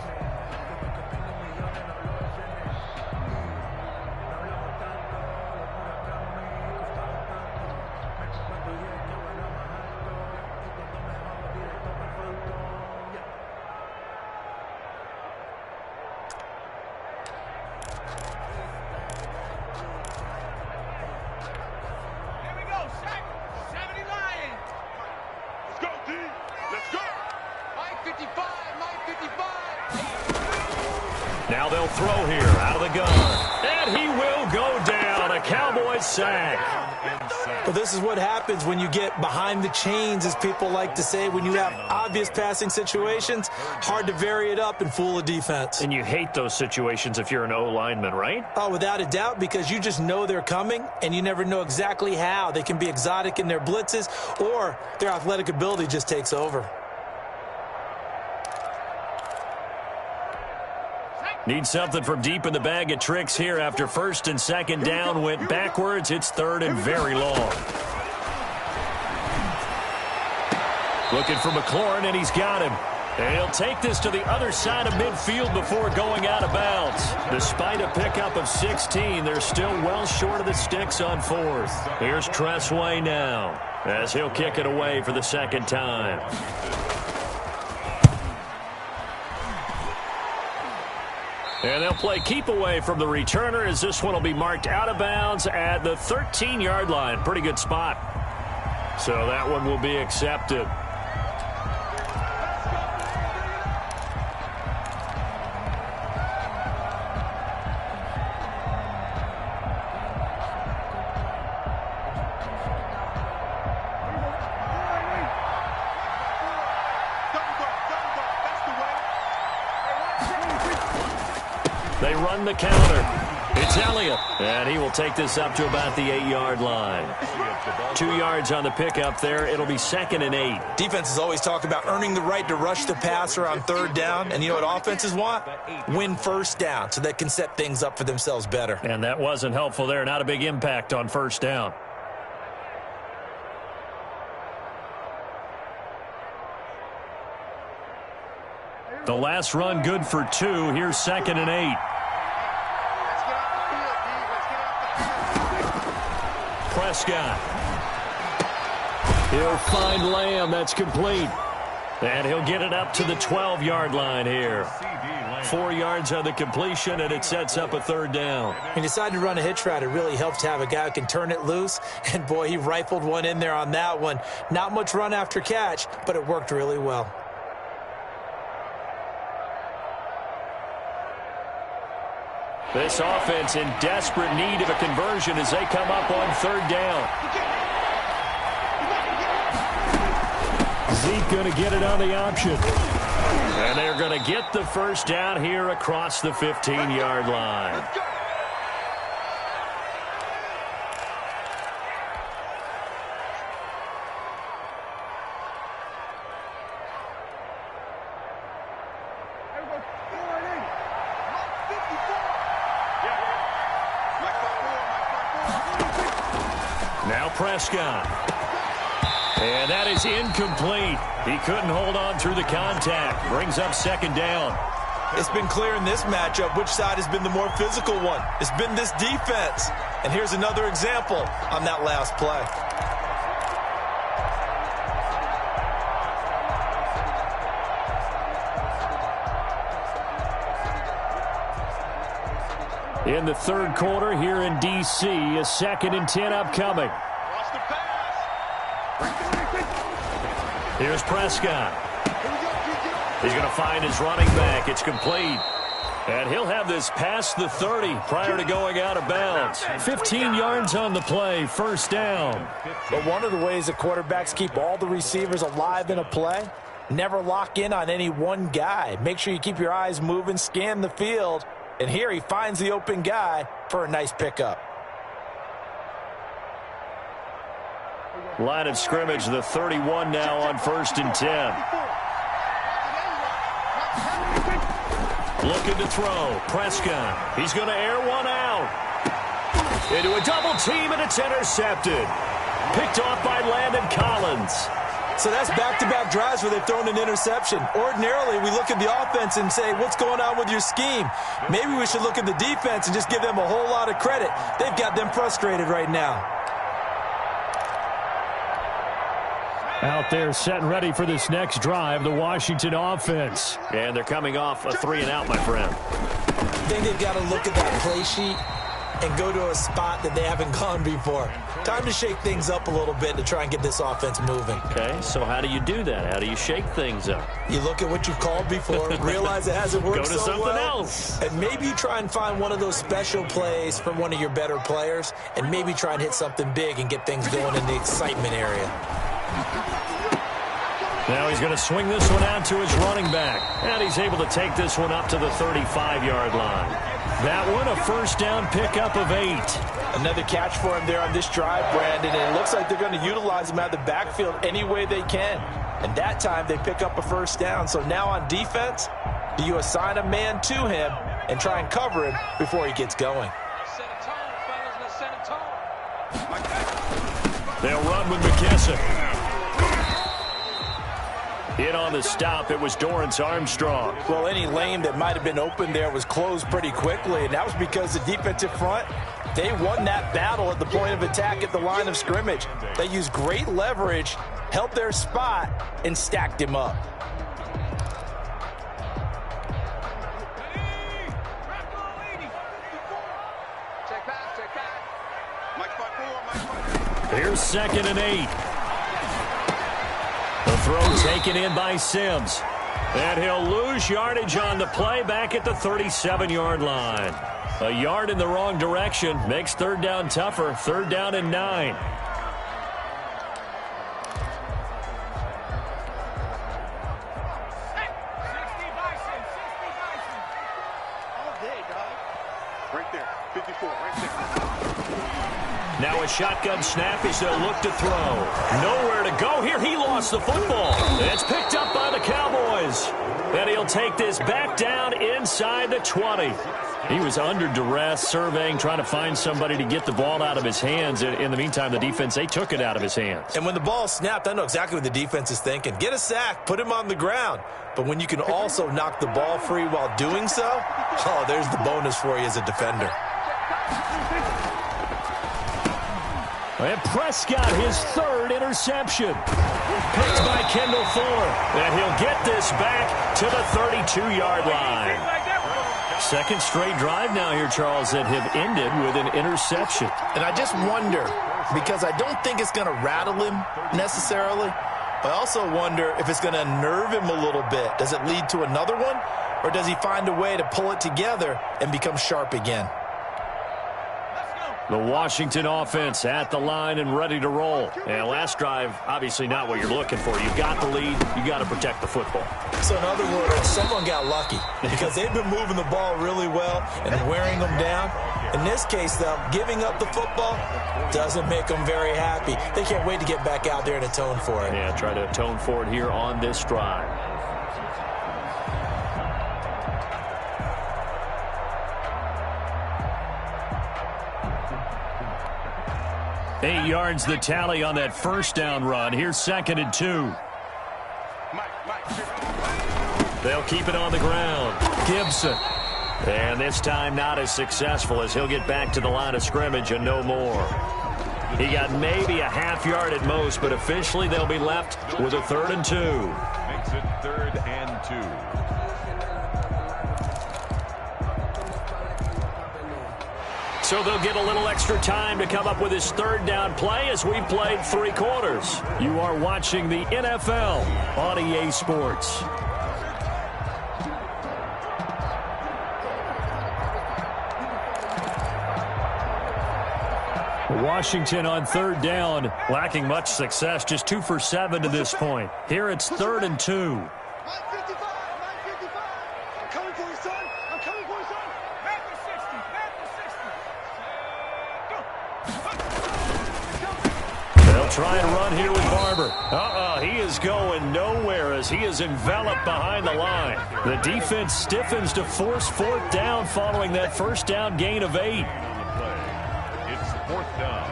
Now they'll throw here out of the gun. And he will go down. A Cowboys sack. Well, this is what happens when you get behind the chains, as people like to say. When you have obvious passing situations, hard to vary it up and fool a defense. And you hate those situations if you're an O-lineman, right? Oh, without a doubt, because you just know they're coming, and you never know exactly how. They can be exotic in their blitzes, or their athletic ability just takes over. Need something from deep in the bag of tricks here after 1st and 2nd down went backwards. It's 3rd and very long. Looking for McLaurin, and he's got him. And he'll take this to the other side of midfield before going out of bounds. Despite a pickup of 16, they're still well short of the sticks on 4th. Here's Tressway now as he'll kick it away for the 2nd time. And they'll play keep away from the returner as this one will be marked out of bounds at the 13-yard line. Pretty good spot. So that one will be accepted. They run the counter. It's Elliott, and he will take this up to about the 8-yard line. 2 yards on the pickup there. It'll be 2nd and 8. Defenses always talk about earning the right to rush the passer on 3rd down, and you know what offenses want? Win 1st down so they can set things up for themselves better. And that wasn't helpful there. Not a big impact on 1st down. The last run good for 2. Here's 2nd and 8. Prescott. He'll find Lamb. That's complete. And he'll get it up to the 12-yard line here. 4 yards on the completion, and it sets up a third down. He decided to run a hitch route. It really helps to have a guy who can turn it loose. And, boy, he rifled one in there on that one. Not much run after catch, but it worked really well. This offense in desperate need of a conversion as they come up on third down. Zeke going to get it on the option. And they're going to get the first down here across the 15-yard line. Now Prescott. And that is incomplete. He couldn't hold on through the contact. Brings up second down. It's been clear in this matchup which side has been the more physical one. It's been this defense. And here's another example on that last play. In the third quarter here in D.C., a 2nd and 10 upcoming. Here's Prescott. He's going to find his running back. It's complete. And he'll have this past the 30 prior to going out of bounds. 15 yards on the play, first down. But one of the ways that quarterbacks keep all the receivers alive in a play, never lock in on any one guy. Make sure you keep your eyes moving, scan the field. And here he finds the open guy for a nice pickup. Line of scrimmage, the 31 now on 1st and 10. Looking to throw. Prescott. He's going to air one out. Into a double team, and it's intercepted. Picked off by Landon Collins. So that's back-to-back drives where they've thrown an interception. Ordinarily, we look at the offense and say, what's going on with your scheme? Maybe we should look at the defense and just give them a whole lot of credit. They've got them frustrated right now. Out there set and ready for this next drive, the Washington offense. And they're coming off a 3-and-out, my friend. I think they've got to look at that play sheet and go to a spot that they haven't gone before. Time to shake things up a little bit to try and get this offense moving. Okay, so how do you do that? How do you shake things up? You look at what you've called before, realize it hasn't worked so well. Go to something else. And maybe you try and find one of those special plays from one of your better players, and maybe try and hit something big and get things going in the excitement area. Now he's going to swing this one out to his running back. And he's able to take this one up to the 35-yard line. That one, a first down pickup of 8. Another catch for him there on this drive, Brandon, and it looks like they're going to utilize him out of the backfield any way they can. And that time they pick up a first down. So now on defense, do you assign a man to him and try and cover him before he gets going? They'll run with McKissick. In on the stop, it was Dorrance Armstrong. Well, any lane that might have been open there was closed pretty quickly, and that was because the defensive front, they won that battle at the point of attack at the line of scrimmage. They used great leverage, held their spot, and stacked him up. Here's 2nd and 8. The throw taken in by Sims. And he'll lose yardage on the play back at the 37-yard line. A yard in the wrong direction makes third down tougher. 3rd down and 9. Now a shotgun snap as they'll look to throw. Nowhere to go here. He lost the football. It's picked up by the Cowboys. And he'll take this back down inside the 20. He was under duress, surveying, trying to find somebody to get the ball out of his hands. In the meantime, the defense, they took it out of his hands. And when the ball snapped, I know exactly what the defense is thinking. Get a sack, put him on the ground. But when you can also knock the ball free while doing so, oh, there's the bonus for you as a defender. And Prescott, his third interception. Picked by Kendall Fuller. And he'll get this back to the 32-yard line. Second straight drive now here, Charles, that have ended with an interception. And I just wonder, because I don't think it's going to rattle him necessarily, but I also wonder if it's going to nerve him a little bit. Does it lead to another one, or does he find a way to pull it together and become sharp again? The Washington offense at the line and ready to roll. And last drive, obviously not what you're looking for. You've got the lead. You've got to protect the football. So in other words, someone got lucky because they've been moving the ball really well and wearing them down. In this case, though, giving up the football doesn't make them very happy. They can't wait to get back out there and atone for it. Yeah, try to atone for it here on this drive. 8 yards the tally on that first down run. Here's 2nd and 2. They'll keep it on the ground. Gibson. And this time not as successful as he'll get back to the line of scrimmage and no more. He got maybe a half yard at most, but officially they'll be left with a 3rd and 2. Makes it 3rd and 2. So they'll get a little extra time to come up with his 3rd down play as we played 3 quarters. You are watching the NFL on EA Sports. Washington on 3rd down, lacking much success, just 2 for 7 to this point. Here it's 3rd and 2. Try and run here with Barber. He is going nowhere as he is enveloped behind the line. The defense stiffens to force 4th down following that first down gain of 8. It's 4th down.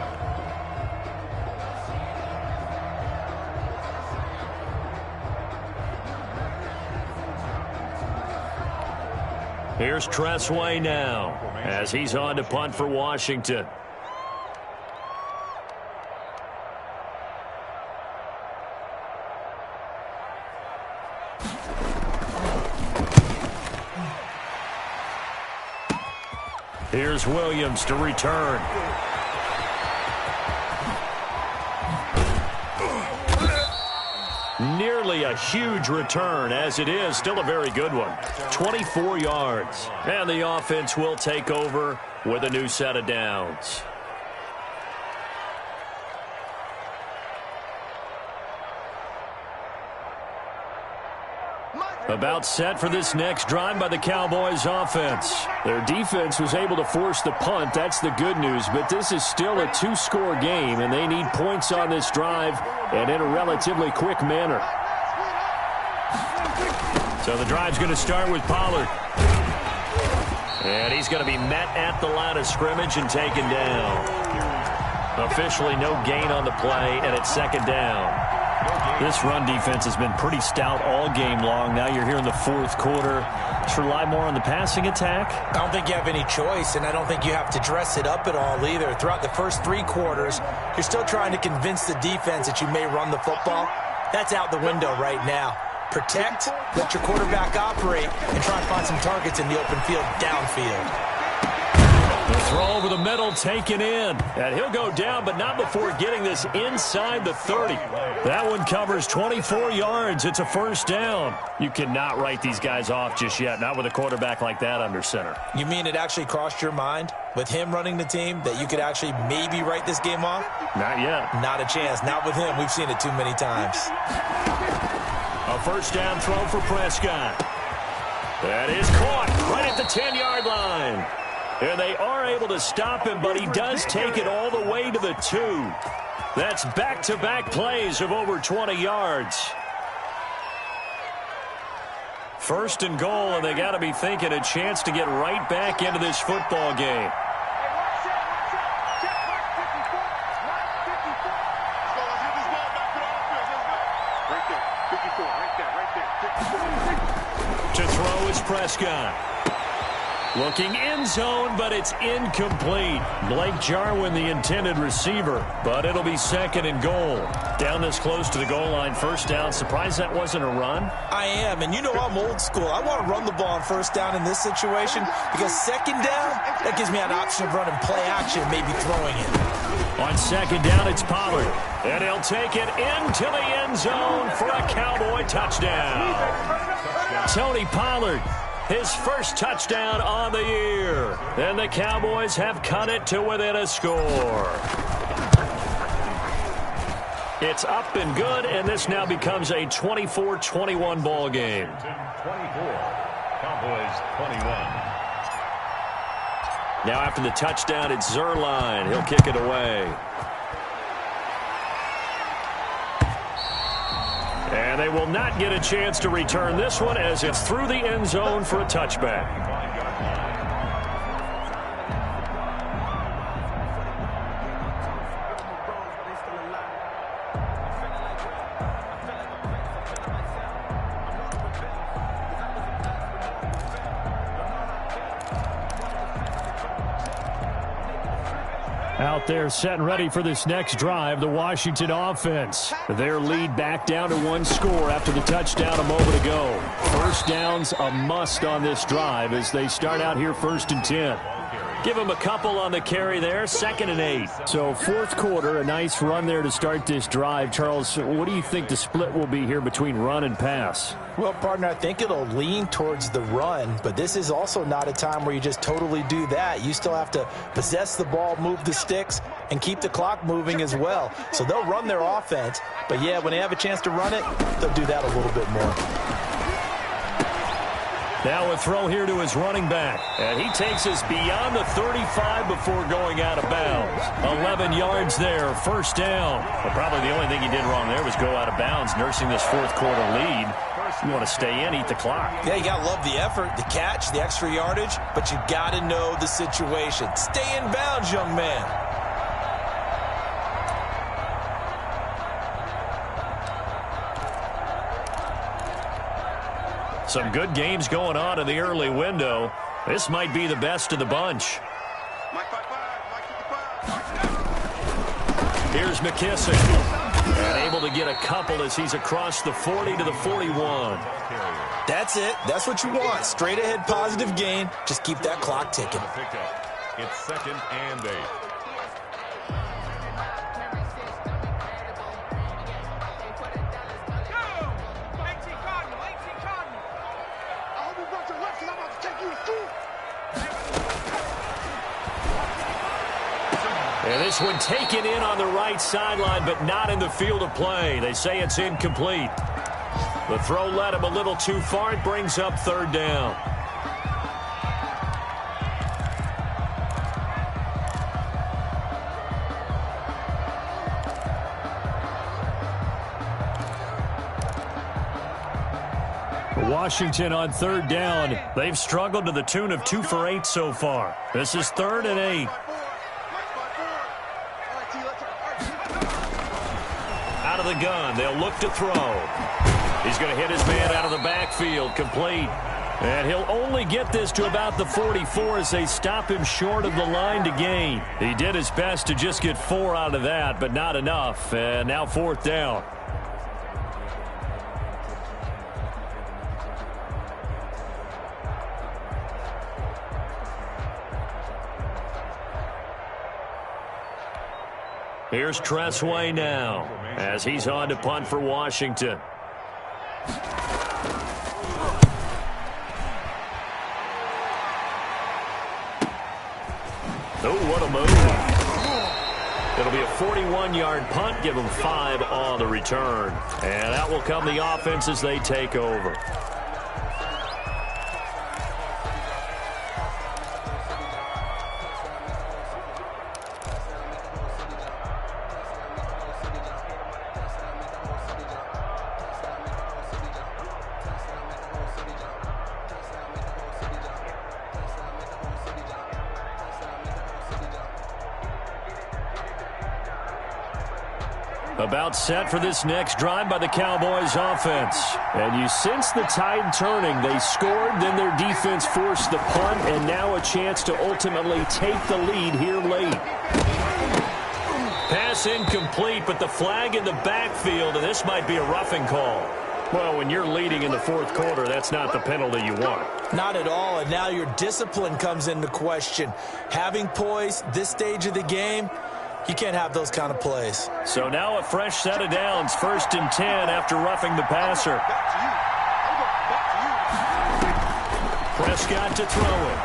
Here's Tressway now as he's on to punt for Washington. Here's Williams to return. Nearly a huge return, as it is still a very good one. 24 yards. And the offense will take over with a new set of downs. About set for this next drive by the Cowboys offense. Their defense was able to force the punt. That's the good news. But this is still a 2-score game, and they need points on this drive and in a relatively quick manner. So the drive's going to start with Pollard. And he's going to be met at the line of scrimmage and taken down. Officially no gain on the play, and it's 2nd down. This run defense has been pretty stout all game long. Now you're here in the 4th quarter. Just rely more on the passing attack. I don't think you have any choice, and I don't think you have to dress it up at all either. Throughout the first 3 quarters, you're still trying to convince the defense that you may run the football. That's out the window right now. Protect, let your quarterback operate, and try and find some targets in the open field downfield. The throw over the middle taken in. And he'll go down, but not before getting this inside the 30. That one covers 24 yards. It's a 1st down. You cannot write these guys off just yet, not with a quarterback like that under center. You mean it actually crossed your mind, with him running the team, that you could actually maybe write this game off? Not yet. Not a chance. Not with him. We've seen it too many times. A 1st down throw for Prescott. That is caught right at the 10-yard line. And they are able to stop him, but he does take it all the way to the 2. That's back-to-back plays of over 20 yards. 1st and goal, and they got to be thinking a chance to get right back into this football game. To throw is Prescott. Looking end zone, but it's incomplete. Blake Jarwin, the intended receiver, but it'll be second and goal. Down this close to the goal line, first down. Surprised that wasn't a run? I am, and you know I'm old school. I want to run the ball on first down in this situation because second down, that gives me an option of running play action, maybe throwing it. On second down, it's Pollard, and he'll take it into the end zone for a Cowboy touchdown. Tony Pollard, his first touchdown on the year. And the Cowboys have cut it to within a score. It's up and good, and this now becomes a 24-21 ball game. 24, Cowboys 21. Now after the touchdown, it's Zerline. He'll kick it away. And they will not get a chance to return this one as it's through the end zone for a touchback. Out there set and ready for this next drive, the Washington offense. Their lead back down to one score after the touchdown a moment ago. First down's a must on this drive as they start out here 1st and 10. Give them a couple on the carry there, 2nd and 8. So fourth quarter, a nice run there to start this drive. Charles, what do you think the split will be here between run and pass? Well, partner, I think it'll lean towards the run, but this is also not a time where you just totally do that. You still have to possess the ball, move the sticks, and keep the clock moving as well. So they'll run their offense, but yeah, when they have a chance to run it, they'll do that a little bit more. Now a throw here to his running back. And he takes us beyond the 35 before going out of bounds. 11 yards there, first down. But probably the only thing he did wrong there was go out of bounds, nursing this fourth quarter lead. You want to stay in, eat the clock. Yeah, you got to love the effort, the catch, the extra yardage, but you got to know the situation. Stay in bounds, young man. Some good games going on in the early window. This might be the best of the bunch. Here's McKissick. And able to get a couple as he's across the 40 to the 41. That's it. That's what you want. Straight ahead positive gain. Just keep that clock ticking. It's 2nd and 8. And this one taken in on the right sideline, but not in the field of play. They say it's incomplete. The throw led him a little too far. It brings up 3rd down. Washington on 3rd down. They've struggled to the tune of 2 for 8 so far. This is 3rd and 8. Out of the gun, they'll look to throw. He's going to hit his man out of the backfield, complete. And he'll only get this to about the 44 as they stop him short of the line to gain. He did his best to just get 4 out of that, but not enough. And now 4th down. Here's Tressway now as he's on to punt for Washington. Oh, what a move. It'll be a 41-yard punt, give them 5 on the return. And that will come the offense as they take over. About set for this next drive by the Cowboys offense. And you sense the tide turning. They scored, then their defense forced the punt, and now a chance to ultimately take the lead here late. Pass incomplete, but the flag in the backfield, and this might be a roughing call. Well, when you're leading in the fourth quarter, that's not the penalty you want. Not at all, and now your discipline comes into question. Having poise this stage of the game, you can't have those kind of plays. So now a fresh set of downs, 1st and 10 after roughing the passer. Prescott to throw it.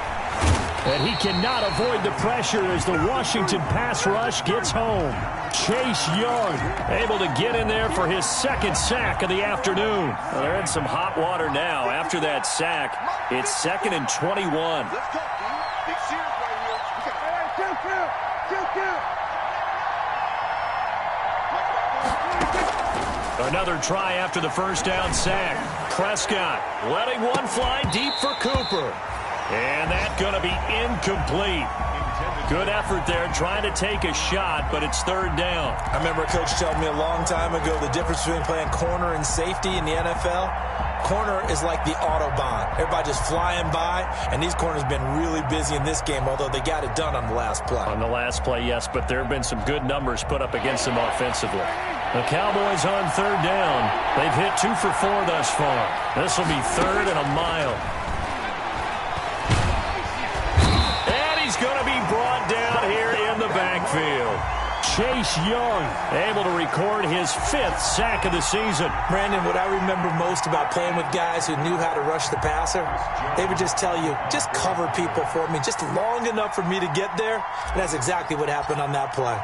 And he cannot avoid the pressure as the Washington pass rush gets home. Chase Young able to get in there for his 2nd sack of the afternoon. Well, they're in some hot water now. After that sack, it's 2nd and 21. Let's go, dude. Big series right here. Another try after the 1st down sack. Prescott letting one fly deep for Cooper. And that's going to be incomplete. Good effort there, trying to take a shot, but it's 3rd down. I remember a coach telling me a long time ago the difference between playing corner and safety in the NFL. Corner is like the Autobahn. Everybody just flying by, and these corners have been really busy in this game, although they got it done on the last play. On the last play, yes, but there have been some good numbers put up against them offensively. The Cowboys on 3rd down. They've hit 2 for 4 thus far. This will be 3rd and a mile. Going to be brought down here in the backfield. Chase Young able to record his 5th sack of the season. Brandon, what I remember most about playing with guys who knew how to rush the passer, they would just tell you, just cover people for me, just long enough for me to get there. And that's exactly what happened on that play.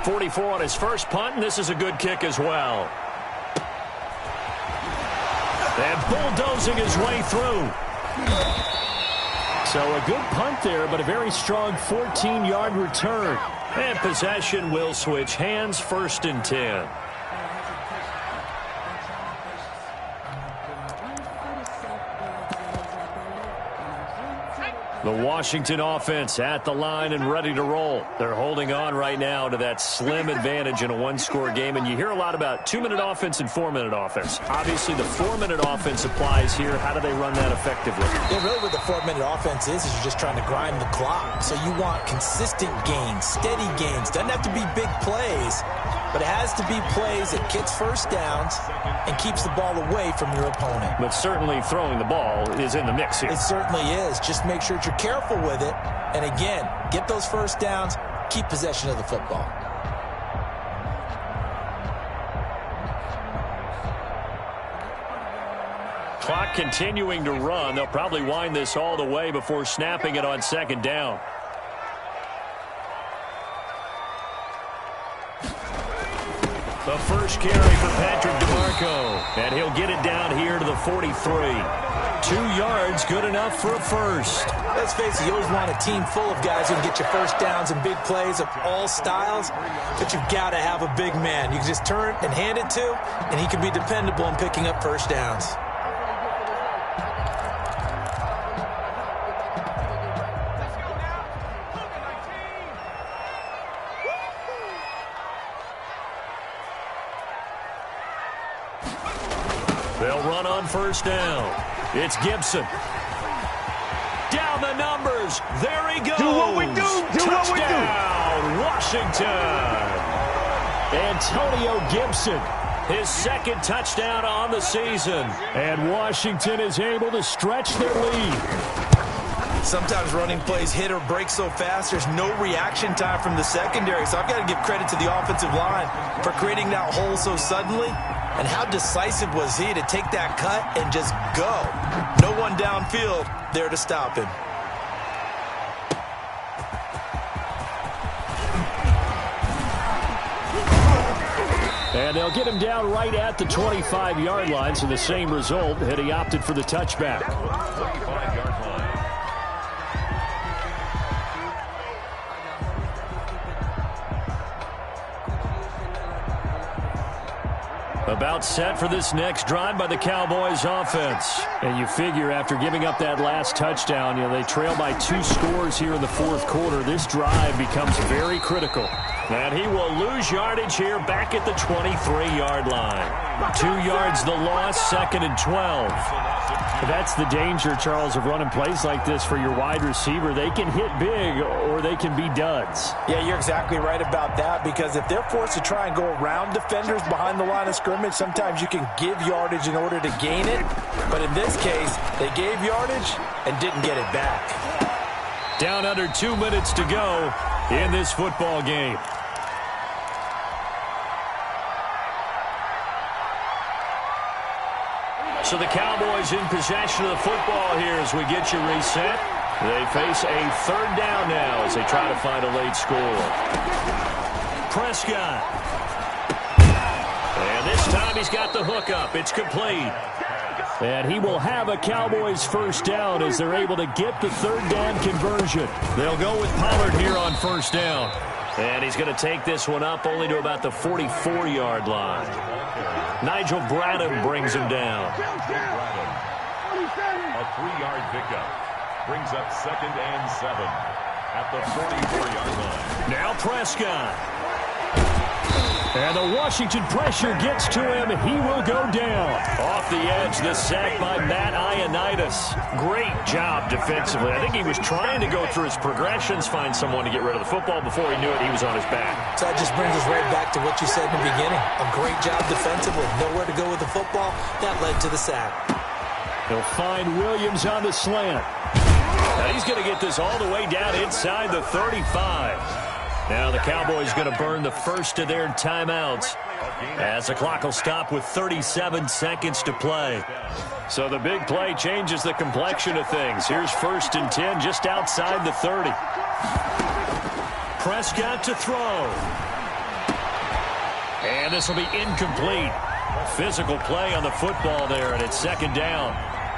44 on his first punt, and this is a good kick as well. And bulldozing his way through. So a good punt there, but a very strong 14-yard return. And possession will switch hands, 1st and 10. The Washington offense at the line and ready to roll. They're holding on right now to that slim advantage in a 1-score game. And you hear a lot about 2-minute offense and 4-minute offense. Obviously, the 4-minute offense applies here. How do they run that effectively? Yeah, really what the 4-minute offense is you're just trying to grind the clock. So you want consistent gains, steady gains. Doesn't have to be big plays, but it has to be plays that gets 1st downs and keeps the ball away from your opponent. But certainly throwing the ball is in the mix here. It certainly is. Just make sure you're careful with it. And again, get those 1st downs, keep possession of the football. Clock continuing to run. They'll probably wind this all the way before snapping it on 2nd down. The first carry for Patrick DeMarco. And he'll get it down here to the 43. 2 yards, good enough for a 1st. Let's face it, you always want a team full of guys who can get you 1st downs and big plays of all styles, but you've got to have a big man. You can just turn and hand it to, and he can be dependable in picking up 1st downs. They'll run on 1st down. It's Gibson. Down the numbers. There he goes. Do what we do. Touchdown, Washington. Antonio Gibson, his 2nd touchdown on the season. And Washington is able to stretch their lead. Sometimes running plays hit or break so fast, there's no reaction time from the secondary. So I've got to give credit to the offensive line for creating that hole so suddenly. And how decisive was he to take that cut and just go? No one downfield there to stop him. And they'll get him down right at the 25-yard line, so the same result had he opted for the touchback. 25-yard line. About set for this next drive by the Cowboys offense. And you figure after giving up that last touchdown, they trail by 2 scores here in the fourth quarter. This drive becomes very critical. And he will lose yardage here back at the 23-yard line. 2 yards the loss, 2nd and 12. That's the danger, Charles, of running plays like this for your wide receiver. They can hit big or they can be duds. Yeah, you're exactly right about that, because if they're forced to try and go around defenders behind the line of scrimmage, sometimes you can give yardage in order to gain it. But in this case, they gave yardage and didn't get it back. Down under 2 minutes to go in this football game. So the Cowboys in possession of the football here as we get you reset. They face a 3rd down now as they try to find a late score. Prescott. And this time he's got the hook up. It's complete. And he will have a Cowboys 1st down as they're able to get the 3rd down conversion. They'll go with Pollard here on 1st down. And he's going to take this one up only to about the 44-yard line. Nigel Bradham brings him down. A 3-yard pickup brings up 2nd and 7 at the 44-yard line. Now Prescott. And the Washington pressure gets to him. He will go down. Off the edge, the sack by Matt Ioannidis. Great job defensively. I think he was trying to go through his progressions, find someone to get rid of the football. Before he knew it, he was on his back. So that just brings us right back to what you said in the beginning. A great job defensively. Nowhere to go with the football. That led to the sack. He'll find Williams on the slant. Now he's going to get this all the way down inside the 35. Now the Cowboys going to burn the first of their timeouts as the clock will stop with 37 seconds to play. So the big play changes the complexion of things. Here's 1st and 10 just outside the 30. Prescott to throw. And this will be incomplete. Physical play on the football there, and it's 2nd down.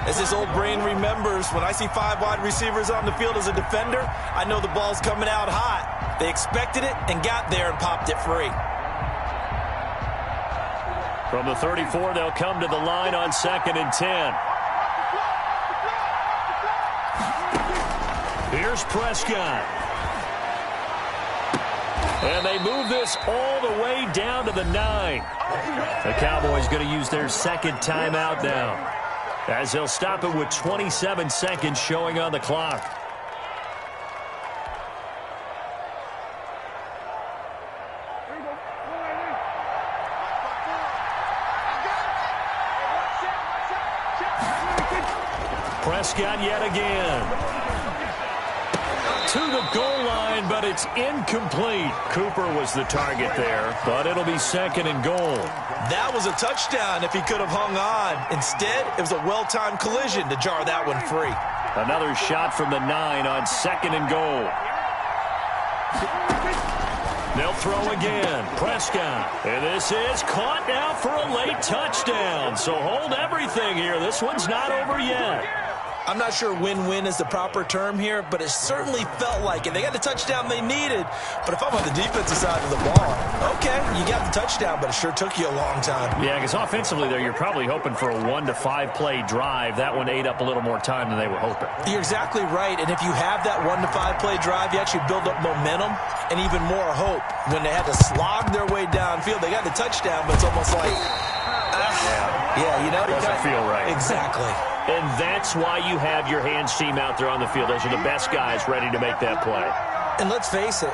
As this old brain remembers, when I see 5 wide receivers on the field as a defender, I know the ball's coming out hot. They expected it and got there and popped it free. From the 34, they'll come to the line on 2nd and 10. Here's Prescott. And they move this all the way down to the 9. The Cowboys going to use their 2nd timeout now, as they'll stop it with 27 seconds showing on the clock. Prescott yet again. To the goal line, but it's incomplete. Cooper was the target there, but it'll be 2nd and goal. That was a touchdown if he could have hung on. Instead, it was a well-timed collision to jar that one free. Another shot from the 9 on 2nd and goal. They'll throw again. Prescott. And this is caught now for a late touchdown. So hold everything here. This one's not over yet. I'm not sure win-win is the proper term here, but it certainly felt like it. They got the touchdown they needed, but if I'm on the defensive side of the ball, okay, you got the touchdown, but it sure took you a long time. Yeah, because offensively there, you're probably hoping for a 1 to 5 play drive. That one ate up a little more time than they were hoping. You're exactly right, and if you have that 1 to 5 play drive, you actually build up momentum and even more hope. When they had to slog their way downfield, they got the touchdown, but it's almost like, yeah, you know, doesn't feel right. Exactly. And that's why you have your hands team out there on the field. Those are the best guys ready to make that play. And let's face it,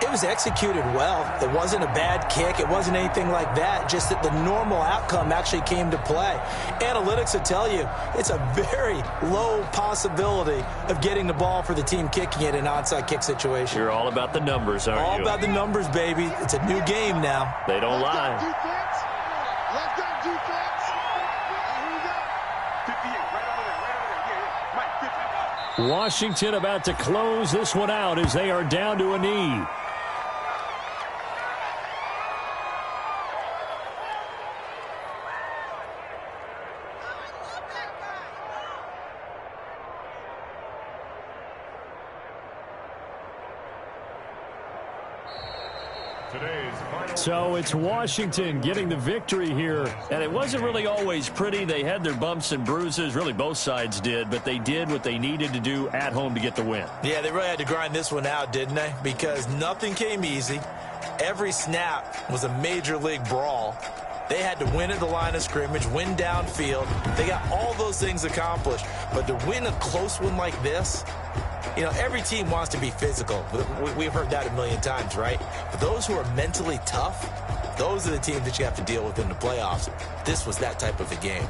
it was executed well. It wasn't a bad kick. It wasn't anything like that. Just that the normal outcome actually came to play. Analytics will tell you it's a very low possibility of getting the ball for the team kicking it in an onside kick situation. You're all about the numbers, aren't you? All about the numbers, baby. It's a new game now. They don't lie. Left on defense. Here we go. 58, right over there. Yeah. Mike, 50. Washington about to close this one out as they are down to a knee. So it's Washington getting the victory here. And it wasn't really always pretty. They had their bumps and bruises. Really, both sides did. But they did what they needed to do at home to get the win. Yeah, they really had to grind this one out, didn't they? Because nothing came easy. Every snap was a major league brawl. They had to win at the line of scrimmage, win downfield. They got all those things accomplished. But to win a close one like this, you know, every team wants to be physical. We've heard that a million times, right? But those who are mentally tough, those are the teams that you have to deal with in the playoffs. This was that type of a game.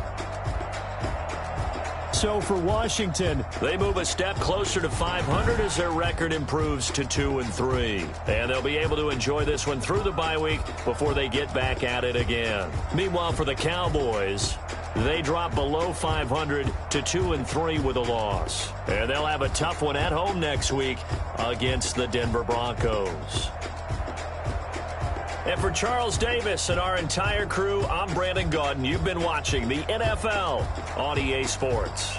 So for Washington, they move a step closer to 500 as their record improves to 2-3. And they'll be able to enjoy this one through the bye week before they get back at it again. Meanwhile, for the Cowboys, they drop below 500 to 2-3 with a loss. And they'll have a tough one at home next week against the Denver Broncos. And for Charles Davis and our entire crew, I'm Brandon Gaudin. You've been watching the NFL on EA Sports.